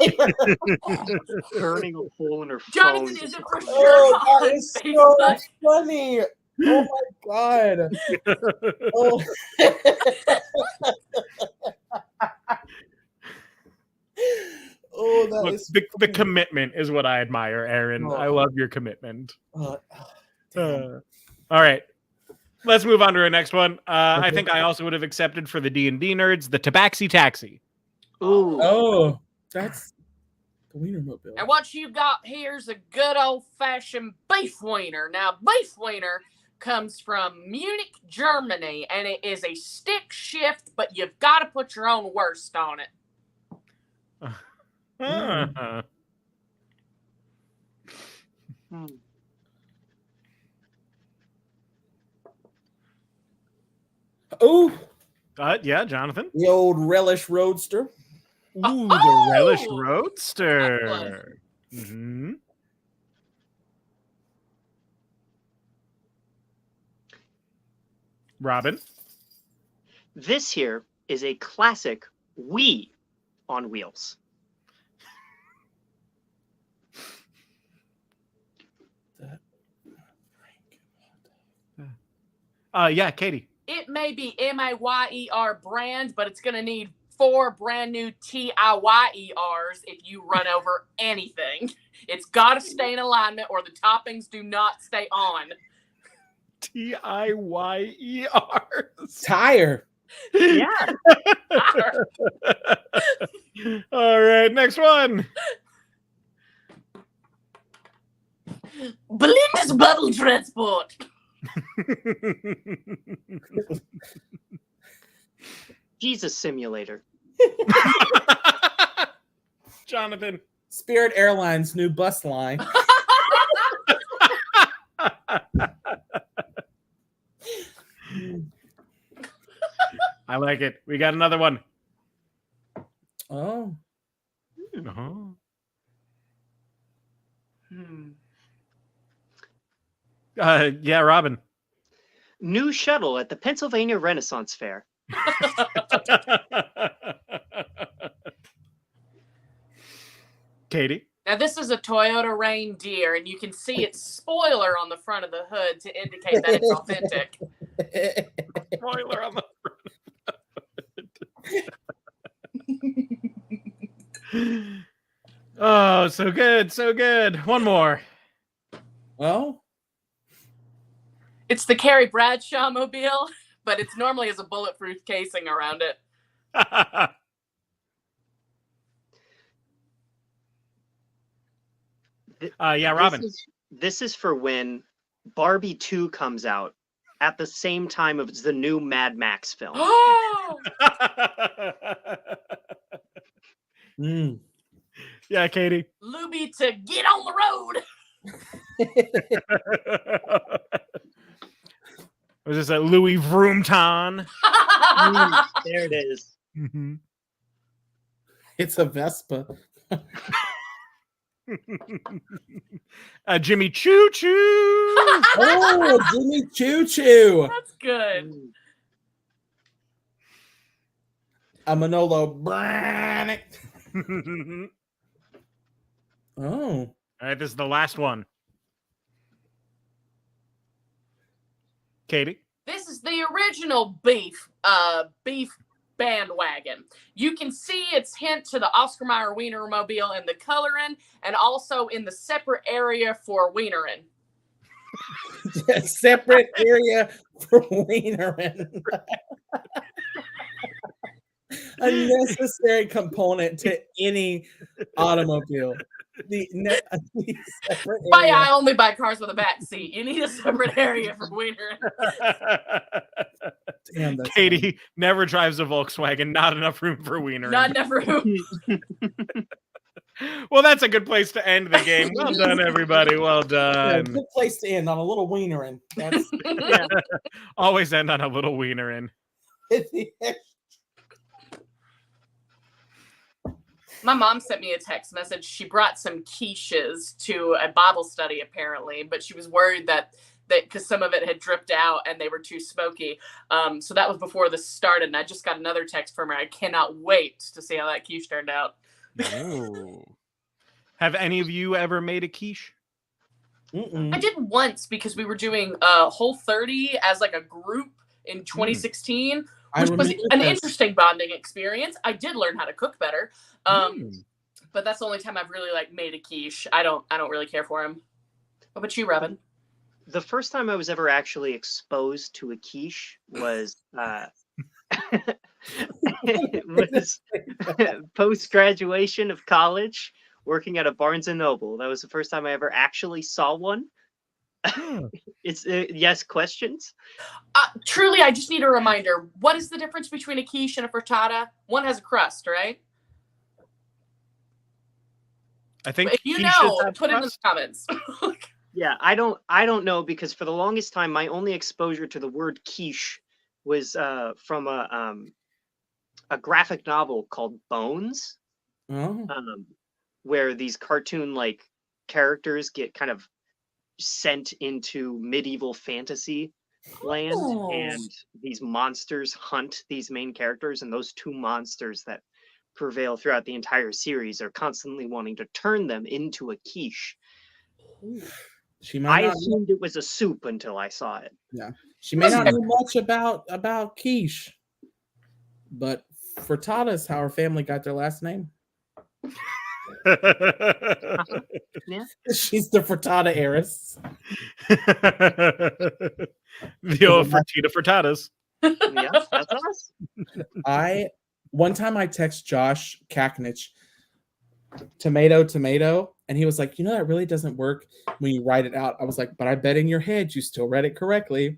Burning a hole in her
Jonathan,
phone.
is it for sure
Oh, that
on
is so
Facebook?
funny. Oh my god. Oh. Oh, that
Look,
is
the commitment is what I admire, Aaron.
Oh.
I love your commitment.
damn.
All right. Let's move on to our next one. I think I also would have accepted for the D&D nerds, the Tabaxi Taxi.
Ooh.
Oh, that's the Wienermobile.
And what you got here is a good old-fashioned beef wiener. Now, beef wiener comes from Munich, Germany, and it is a stick shift, but you've got to put your own wurst on it.
Uh,
Oh,
yeah, Jonathan.
the old relish roadster.
Ooh, the relish
Oh!
roadster. Mm-hmm. Robin.
This here is a classic Wii on wheels.
Yeah, Katie.
It may be MAYER brand, but it's going to need 4 brand new TIYERs if you run over anything. It's got to stay in alignment or the toppings do not stay on.
TIYERs.
Tire.
Yeah.
All right, next one.
Belinda's Bubble Transport.
Jesus Simulator.
Jonathan.
Spirit Airlines new bus line.
I like it. We got another one.
Oh.
Uh-huh. Yeah, Robin.
New shuttle at the Pennsylvania Renaissance Fair.
Katie.
Now, this is a Toyota Reindeer, and you can see its spoiler on the front of the hood to indicate that it's authentic.
Spoiler on the front. Oh, so good, so good. One more.
Oh.
It's the Carrie Bradshaw mobile, but it's normally has a bulletproof casing around it.
Yeah, Robin.
This is for when Barbie 2 comes out at the same time as the new Mad Max film.
Mm.
Yeah, Katie.
Luby to get on the road.
Was this a Louis Vroomton?
There it is.
Mm-hmm.
It's a Vespa.
Jimmy Choo Choo.
Oh, Jimmy Choo Choo.
That's good.
A Manolo Branick. Oh.
All right, this is the last one. Katie.
This is the original beef bandwagon. You can see its hint to the Oscar Mayer Wienermobile in the coloring and also in the separate area for wienering.
Separate area for wienering. A necessary component to any automobile. The separate area.
I only buy cars with a back seat. You need a separate area for wienering.
Damn, that's
Katie
funny.
never drives a Volkswagen. Not enough room for wiener.
Not enough room.
Well, that's a good place to end the game. Well done, everybody. Well
Yeah,
done.
good place to end on a little wienering. That's
Yeah.
Always end on a little wiener in.
My mom sent me a text message. She brought some quiches to a Bible study, apparently, but she was worried that because some of it had dripped out and they were too smoky. So that was before this started, and I just got another text from her. I cannot wait to see how that quiche turned out.
Ooh. Have any of you ever made a quiche?
I did once because we were doing Whole30 as like a group in 2016, which was an interesting bonding experience. I did learn how to cook better, but that's the only time I've really like made a quiche. I don't really care for them. What about you, Robin?
The first time I was ever actually exposed to a quiche was post-graduation of college, working at a Barnes & Noble. That was the first time I ever actually saw one. It's yes, questions?
Truly, I just need a reminder. What is the difference between a quiche and a frittata? One has a crust, right?
I think
if you know, put it in the comments.
Yeah, I don't know, because for the longest time my only exposure to the word quiche was from a graphic novel called Bones, where these cartoon like characters get kind of sent into medieval fantasy land, and these monsters hunt these main characters, and those two monsters that prevail throughout the entire series are constantly wanting to turn them into a quiche. I assumed it was a soup until I saw it.
Yeah, she may not know much about quiche, but frittata is how her family got their last name.
Yeah,
she's the frittata heiress.
The old Fertita frittatas.
Yeah, that's us.
One time I text Josh Kaknich, tomato, and he was like, that really doesn't work when you write it out. I was like, but I bet in your head you still read it correctly.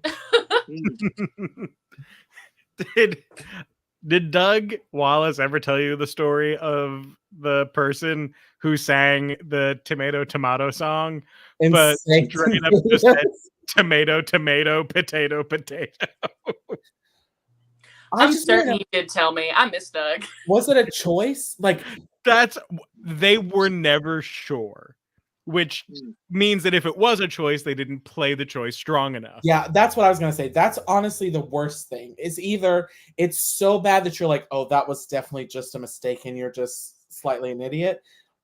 Did Doug Wallace ever tell you the story of the person who sang the tomato song, but straight up just said tomato, potato?
I'm certain he did tell me. I miss Doug.
Was it a choice? Like
they were never sure, which means that if it was a choice, they didn't play the choice strong enough.
Yeah, that's what I was gonna say. That's honestly the worst thing. Is either it's so bad that you're like, oh, that was definitely just a mistake and you're just slightly an idiot,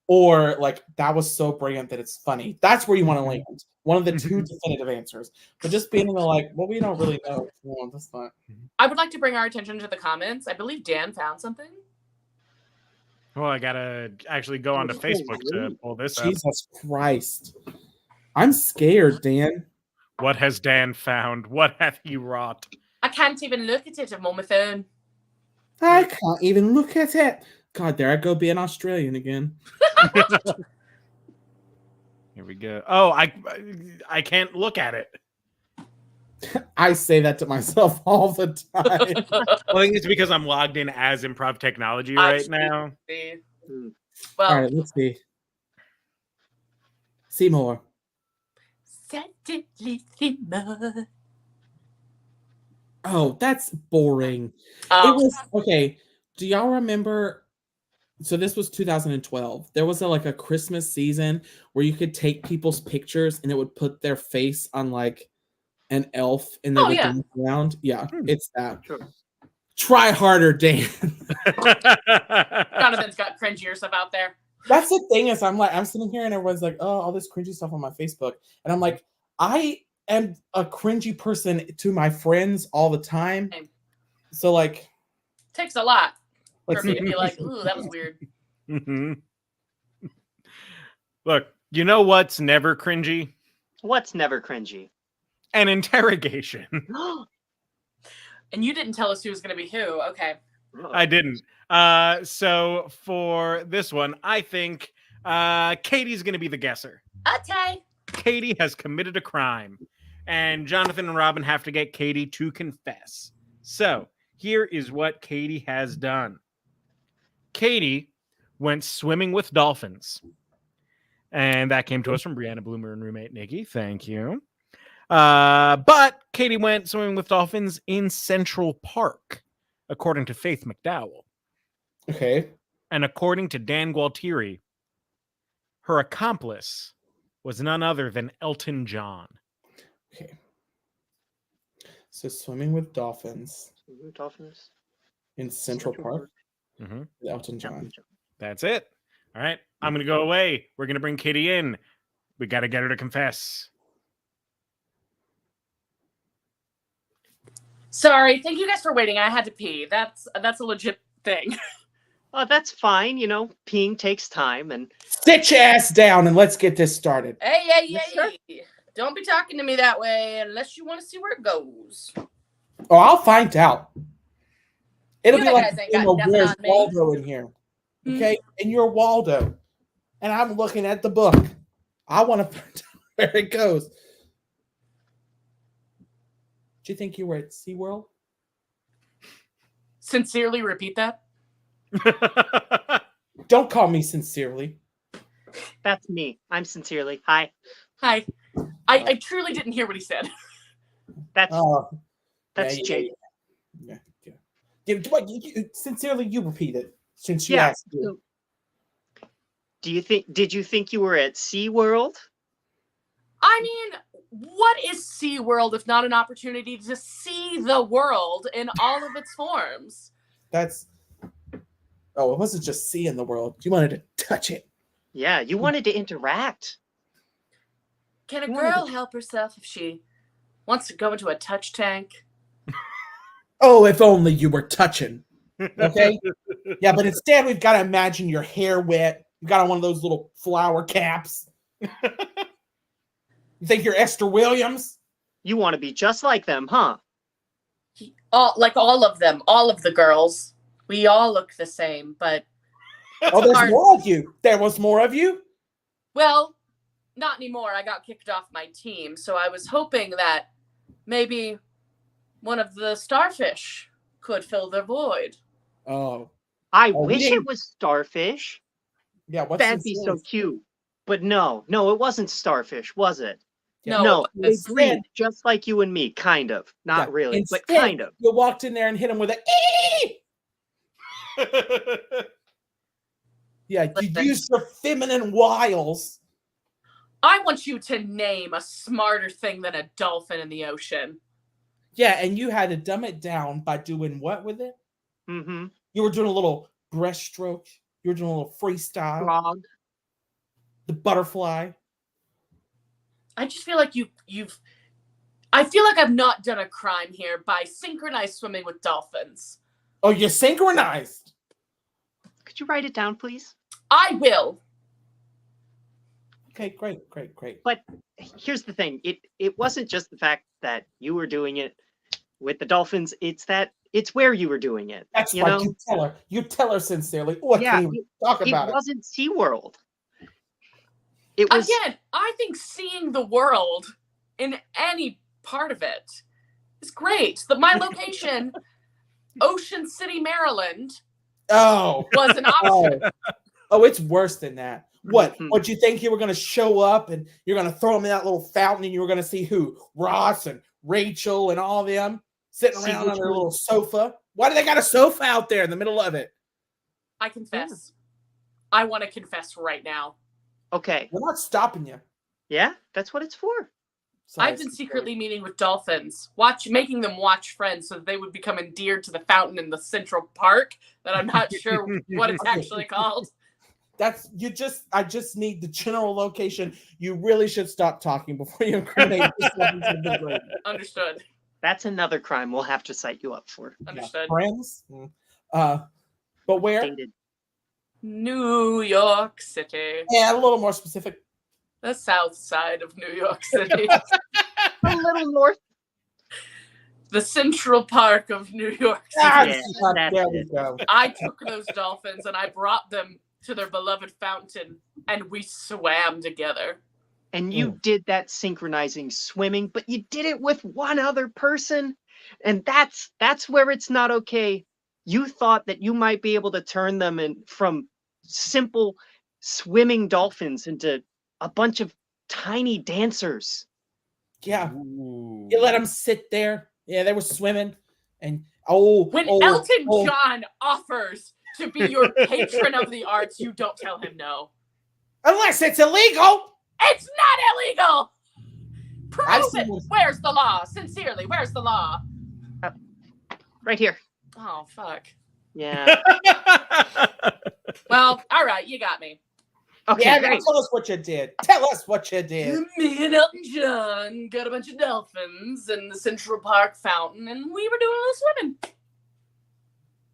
or like that was so brilliant that it's funny. That's where you want to land. One of the two definitive answers. But just being like, well, we don't really know. Well, that's not.
I would like to bring our attention to the comments. I believe Dan found something.
Well, I gotta actually go onto Facebook to pull this up.
Jesus Christ. I'm scared, Dan.
What has Dan found? What hath he wrought?
I can't even look at it. I'm on my phone.
I can't even look at it. God, there I go being Australian again.
Here we go. Oh, I can't look at it.
I say that to myself all the time.
I think it's because I'm logged in as Improv Technology right now.
Well,
all right, let's see. See more.
Certainly see more.
Oh, that's boring. It was okay. Do y'all remember? So this was 2012. There was a Christmas season where you could take people's pictures and it would put their face on like an elf and they would dance around. Yeah, it's that. Sure. Try harder, Dan.
Jonathan's got cringier stuff out there.
That's the thing is I'm sitting here and everyone's like, oh, all this cringy stuff on my Facebook. And I'm like, I am a cringy person to my friends all the time.
Same.
So like
takes a lot for me to be like, ooh, that was weird.
Look, you know what's never cringy?
What's never cringy?
An interrogation.
And you didn't tell us who was going to be who. Okay.
I didn't. So for this one, I think Katie's going to be the guesser.
Okay.
Katie has committed a crime, and Jonathan and Robin have to get Katie to confess. So here is what Katie has done. Katie went swimming with dolphins. And that came to us from Brianna Bloomer and roommate Nikki. Thank you. But Katie went swimming with dolphins in Central Park, according to Faith McDowell.
Okay.
And according to Dan Gualtieri, her accomplice was none other than Elton John.
Okay. So swimming with dolphins
Dolphins.
in Central Park
Mm-hmm.
with Elton John.
That's it. All right. I'm going to go away. We're going to bring Kitty in. We got to get her to confess.
Sorry, thank you guys for waiting. I had to pee. That's a legit thing.
Oh, that's fine. You know, peeing takes time, and
Sit your ass down and let's get this started.
Hey. Don't be talking to me that way unless you want to see where it goes.
Oh, I'll find out. It'll
You
be like
guys ain't
the game
got
of
nothing
Where's
on me.
Waldo in here. Okay? And you're Waldo. And I'm looking at the book. I want to find out where it goes. Do you think you were at SeaWorld?
Sincerely repeat that.
Don't call me sincerely.
that's me. I'm sincerely. Hi.
Hi. I truly didn't hear what he said.
That's
yeah,
Jake.
Yeah. Sincerely, you repeat it since you
Yeah.
asked you.
Did you think you were at SeaWorld?
I mean, what is SeaWorld if not an opportunity to see the world in all of its forms?
Oh, it wasn't just seeing the world. You wanted to touch it.
Yeah, you wanted to interact.
Can a girl help herself if she wants to go into a touch tank?
Oh, if only you were touching. Okay? Yeah, but instead we've got to imagine your hair wet. You got on one of those little flower caps. You think you're Esther Williams?
You want to be just like them, huh?
All of them, all of the girls. We all look the same, but
Oh, there's more of you. There was more of you?
well, not anymore. I got kicked off my team, so I was hoping that maybe one of the starfish could fill the void.
Oh.
I wish it was starfish.
Yeah,
That'd be so cute. But no, it wasn't starfish, was it?
No,
No, they
it's-
breathe just like you and me, kind of. Not really,
Instead,
but kind of.
You walked in there and hit him with a ee! Yeah, you used your feminine wiles.
I want you to name a smarter thing than a dolphin in the ocean.
Yeah, and you had to dumb it down by doing what with it?
Mm-hmm.
You were doing a little breaststroke. You were doing a little freestyle.
Frog.
The butterfly.
I just feel like I feel like I've not done a crime here by synchronized swimming with dolphins.
Oh, you're synchronized.
Could you write it down, please?
I will.
Okay, great.
But here's the thing. It wasn't just the fact that you were doing it with the dolphins. It's where you were doing it.
That's
you
right.
know?
You tell her sincerely. Oh, I can't even talk about it.
It wasn't SeaWorld. It was
Again, I think seeing the world in any part of it is great. My location, Ocean City, Maryland, was an option.
Oh, it's worse than that. What?
Mhm.
What you think you were going to show up and you're going to throw them in that little fountain and you were going to see who? Ross and Rachel and all of them sitting around on their little sofa. Why do they got a sofa out there in the middle of it?
I confess. I want to confess right now.
Okay.
We're not stopping you.
Yeah, that's what it's for.
I've been secretly meeting with dolphins, making them watch Friends so that they would become endeared to the fountain in the Central Park that I'm not sure what it's actually called.
I just need the general location. You really should stop talking before you incriminate yourself into the grave.
Understood.
That's another crime we'll have to cite you up for.
Understood.
Friends? But where?
Dated.
New York City.
Yeah, a little more specific.
The south side of New York City.
A little north.
The Central Park of New York City.
There we go.
I took those dolphins and I brought them to their beloved fountain and we swam together.
And you did that synchronizing swimming, but you did it with one other person. And that's where it's not okay. You thought that you might be able to turn them from simple swimming dolphins into a bunch of tiny dancers.
Yeah. You let them sit there. Yeah, they were swimming. And when
Elton John offers to be your patron of the arts, you don't tell him no.
Unless it's illegal.
It's not illegal. Prove it. Where's the law? Sincerely, where's the law?
Right here.
Oh, fuck.
Yeah.
Well, all right, you got me.
Okay,
Yeah,
great.
now tell us what you did. Tell us what you did.
Me and Elton John got a bunch of dolphins in the Central Park fountain, and we were doing a little swimming.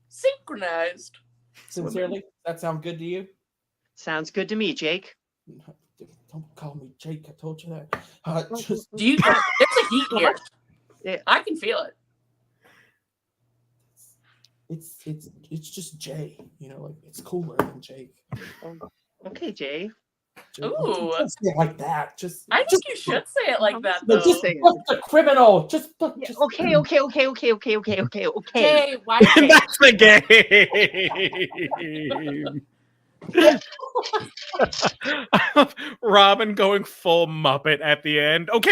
Synchronized.
Sincerely, does that sound good to you?
Sounds good to me, Jake.
Don't call me Jake. I told you that. Just
Do you? There's a heat here.
Yeah.
I can feel it.
it's just Jay. You know, like it's cooler than Jake.
Okay, Jay.
Ooh.
Don't say it like that.
I think you should say it like that,
No,
though.
just fuck the criminal. Just
Okay.
Jay, why?
That's the game. Robin going full Muppet at the end. Okay.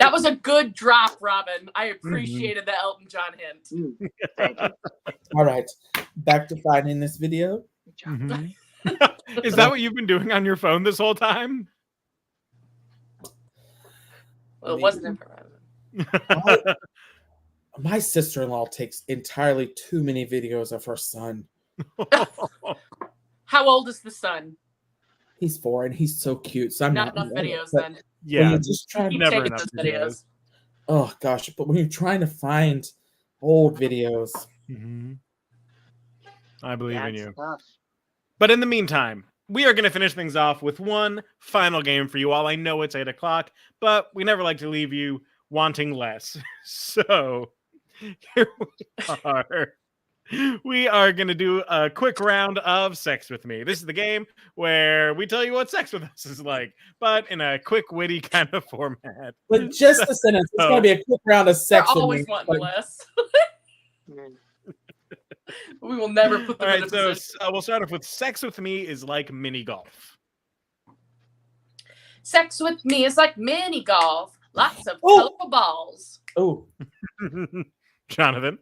That was a good drop, Robin. I appreciated the Elton John hint.
Thank you.
All right, back to finding this video.
Mhm. Is that what you've been doing on your phone this whole time?
Well, it wasn't improv.
My sister-in-law takes entirely too many videos of her son.
How old is the son?
He's 4 and he's so cute. So I'm
Not
not
enough videos
but
then.
when
Yeah,
you're just trying
Keep
never
taking
enough
those videos.
oh gosh, but when you're trying to find old videos,
Mhm. I believe in
That's
you.
tough.
But in the meantime, we are going to finish things off with one final game for you all. I know it's 8 o'clock, but we never like to leave you wanting less. So here we are. We are going to do a quick round of Sex With Me. This is the game where we tell you what sex with us is like, but in a quick, witty kind of format.
with just a sentence, it's gonna be a quick round of
They're
sex with me.
always wanting
Like,
less. We will never put them
All
in a
right, so
position.
we'll start off with Sex With Me is like mini golf.
Sex with me is like mini golf. Lots of
Oh.
colorful balls.
oh,
Jonathan.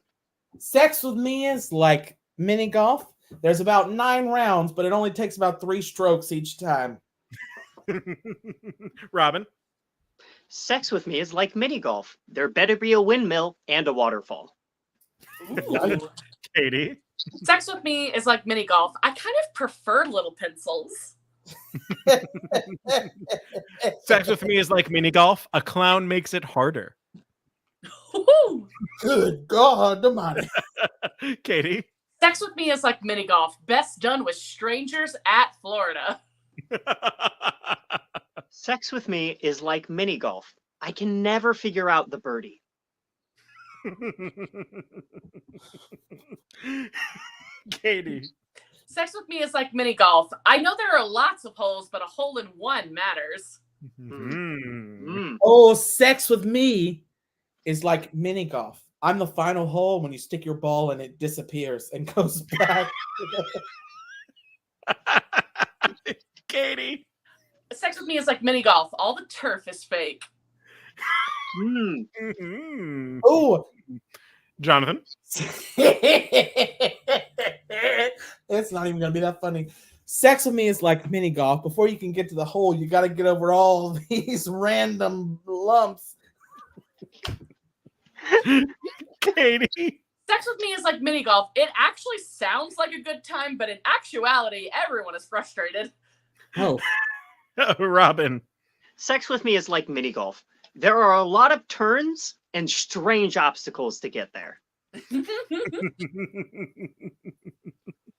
sex with me is like mini golf. There's about 9 rounds, but it only takes about 3 strokes each time.
Robin.
Sex with me is like mini golf. There better be a windmill and a waterfall.
Ooh.
Katie.
Sex with me is like mini golf. I kind of prefer little pencils.
Sex with me is like mini golf. A clown makes it harder.
Ooh.
Good God Almighty.
Katie.
Sex with me is like mini golf. Best done with strangers at Florida.
Sex with me is like mini golf. I can never figure out the birdie.
Katie.
Sex with me is like mini golf. I know there are lots of holes, but a hole in one matters.
Mm.
Oh, sex with me is like mini golf. I'm the final hole when you stick your ball and it disappears and goes back.
Katie.
Sex with me is like mini golf. All the turf is fake.
Mm.
Mhm.
Oh,
Jonathan.
it's not even gonna be that funny. Sex with me is like mini golf. Before you can get to the hole, you got to get over all these random lumps.
Katie.
Sex with me is like mini golf. It actually sounds like a good time, but in actuality, everyone is frustrated.
Oh,
Robin.
Sex with me is like mini golf. There are a lot of turns and strange obstacles to get there.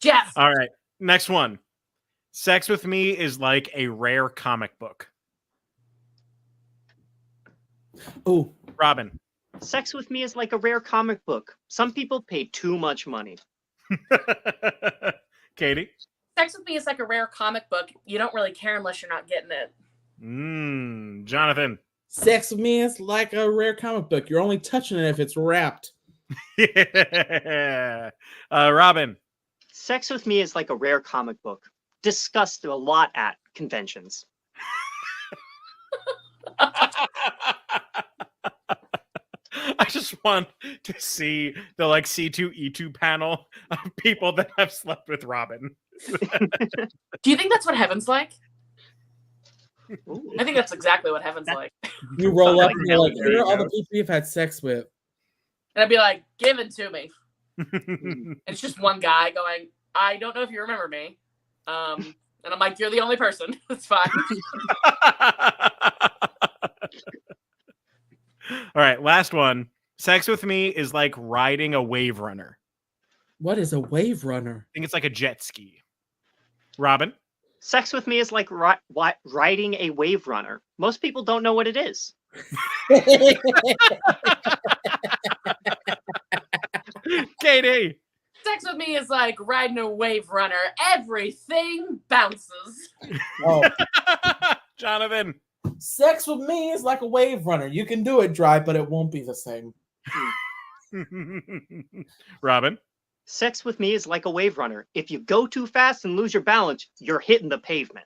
Jeff.
All right. Next one. Sex with me is like a rare comic book.
oh,
Robin.
Sex with me is like a rare comic book. Some people pay too much money.
Katie.
Sex with me is like a rare comic book. You don't really care unless you're not getting it.
Jonathan.
sex with me is like a rare comic book. You're only touching it if it's wrapped.
Yeah. Robin.
Sex with me is like a rare comic book. Discussed a lot at conventions.
I just want to see the like C2E2 panel of people that have slept with Robin.
Do you think that's what heaven's like?
Ooh.
I think that's exactly what heaven's like.
You roll up
Something
and you're like,
like
here are all
that.
the people you've had sex with.
And I'd be like, give it to me. And it's just one guy going, I don't know if you remember me. And I'm like, you're the only person. It's fine.
All right, last one. Sex with me is like riding a wave runner.
What is a wave runner?
I think it's like a jet ski. Robin?
Sex with me is like riding a wave runner. Most people don't know what it is.
Katie?
Sex with me is like riding a wave runner. Everything bounces.
Oh,
Jonathan?
sex with me is like a wave runner. You can do it dry, but it won't be the same.
Robin?
Sex with me is like a wave runner. If you go too fast and lose your balance, you're hitting the pavement.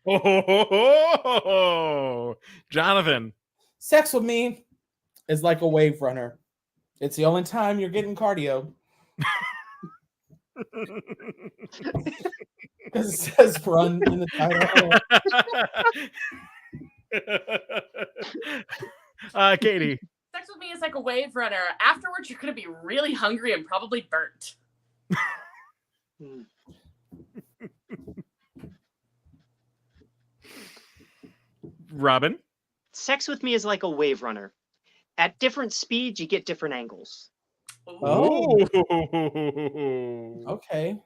Oh, Jonathan?
Sex with me is like a wave runner. It's the only time you're getting cardio. Because it says run in the title.
Katie?
Sex with me is like a wave runner. Afterwards, you're going to be really hungry and probably burnt.
Robin?
Sex with me is like a wave runner. At different speeds, you get different angles.
Oh.
Ooh.
Okay.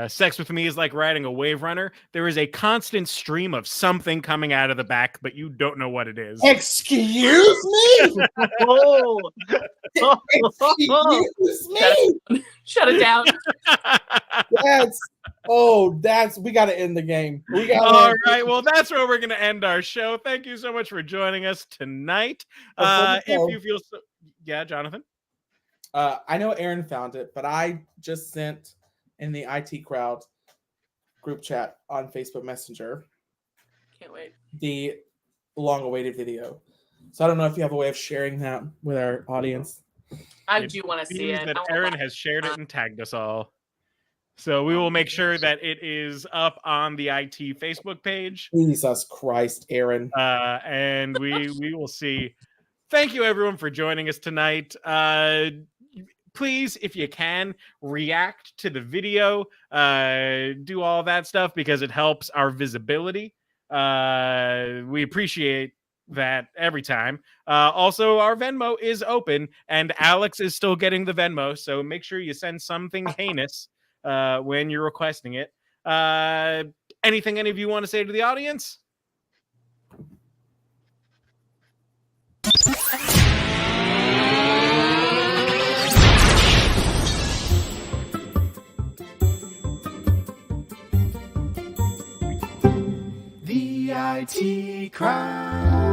Sex with me is like riding a wave runner. There is a constant stream of something coming out of the back, but you don't know what it is.
Excuse me?
Oh!
Excuse me?
Shut it down.
We got to end the game.
All right, well, that's where we're going to end our show. Thank you so much for joining us tonight. If you feel so... Yeah, Jonathan?
I know Aaron found it, but I just sent in the IT crowd group chat on Facebook Messenger
Can't wait.
the long-awaited video. So I don't know if you have a way of sharing that with our audience.
I do want to see
Seems
it.
that
I wanna
Aaron
watch
has shared it and tagged us all. So we will make sure that it is up on the IT Facebook page.
Jesus Christ, Aaron.
And we will see. Thank you, everyone, for joining us tonight. Please, if you can, react to the video. Do all that stuff because it helps our visibility. We appreciate that every time. Also, our Venmo is open, and Alex is still getting the Venmo, so make sure you send something heinous when you're requesting it. Anything any of you want to say to the audience?
The IT crowd.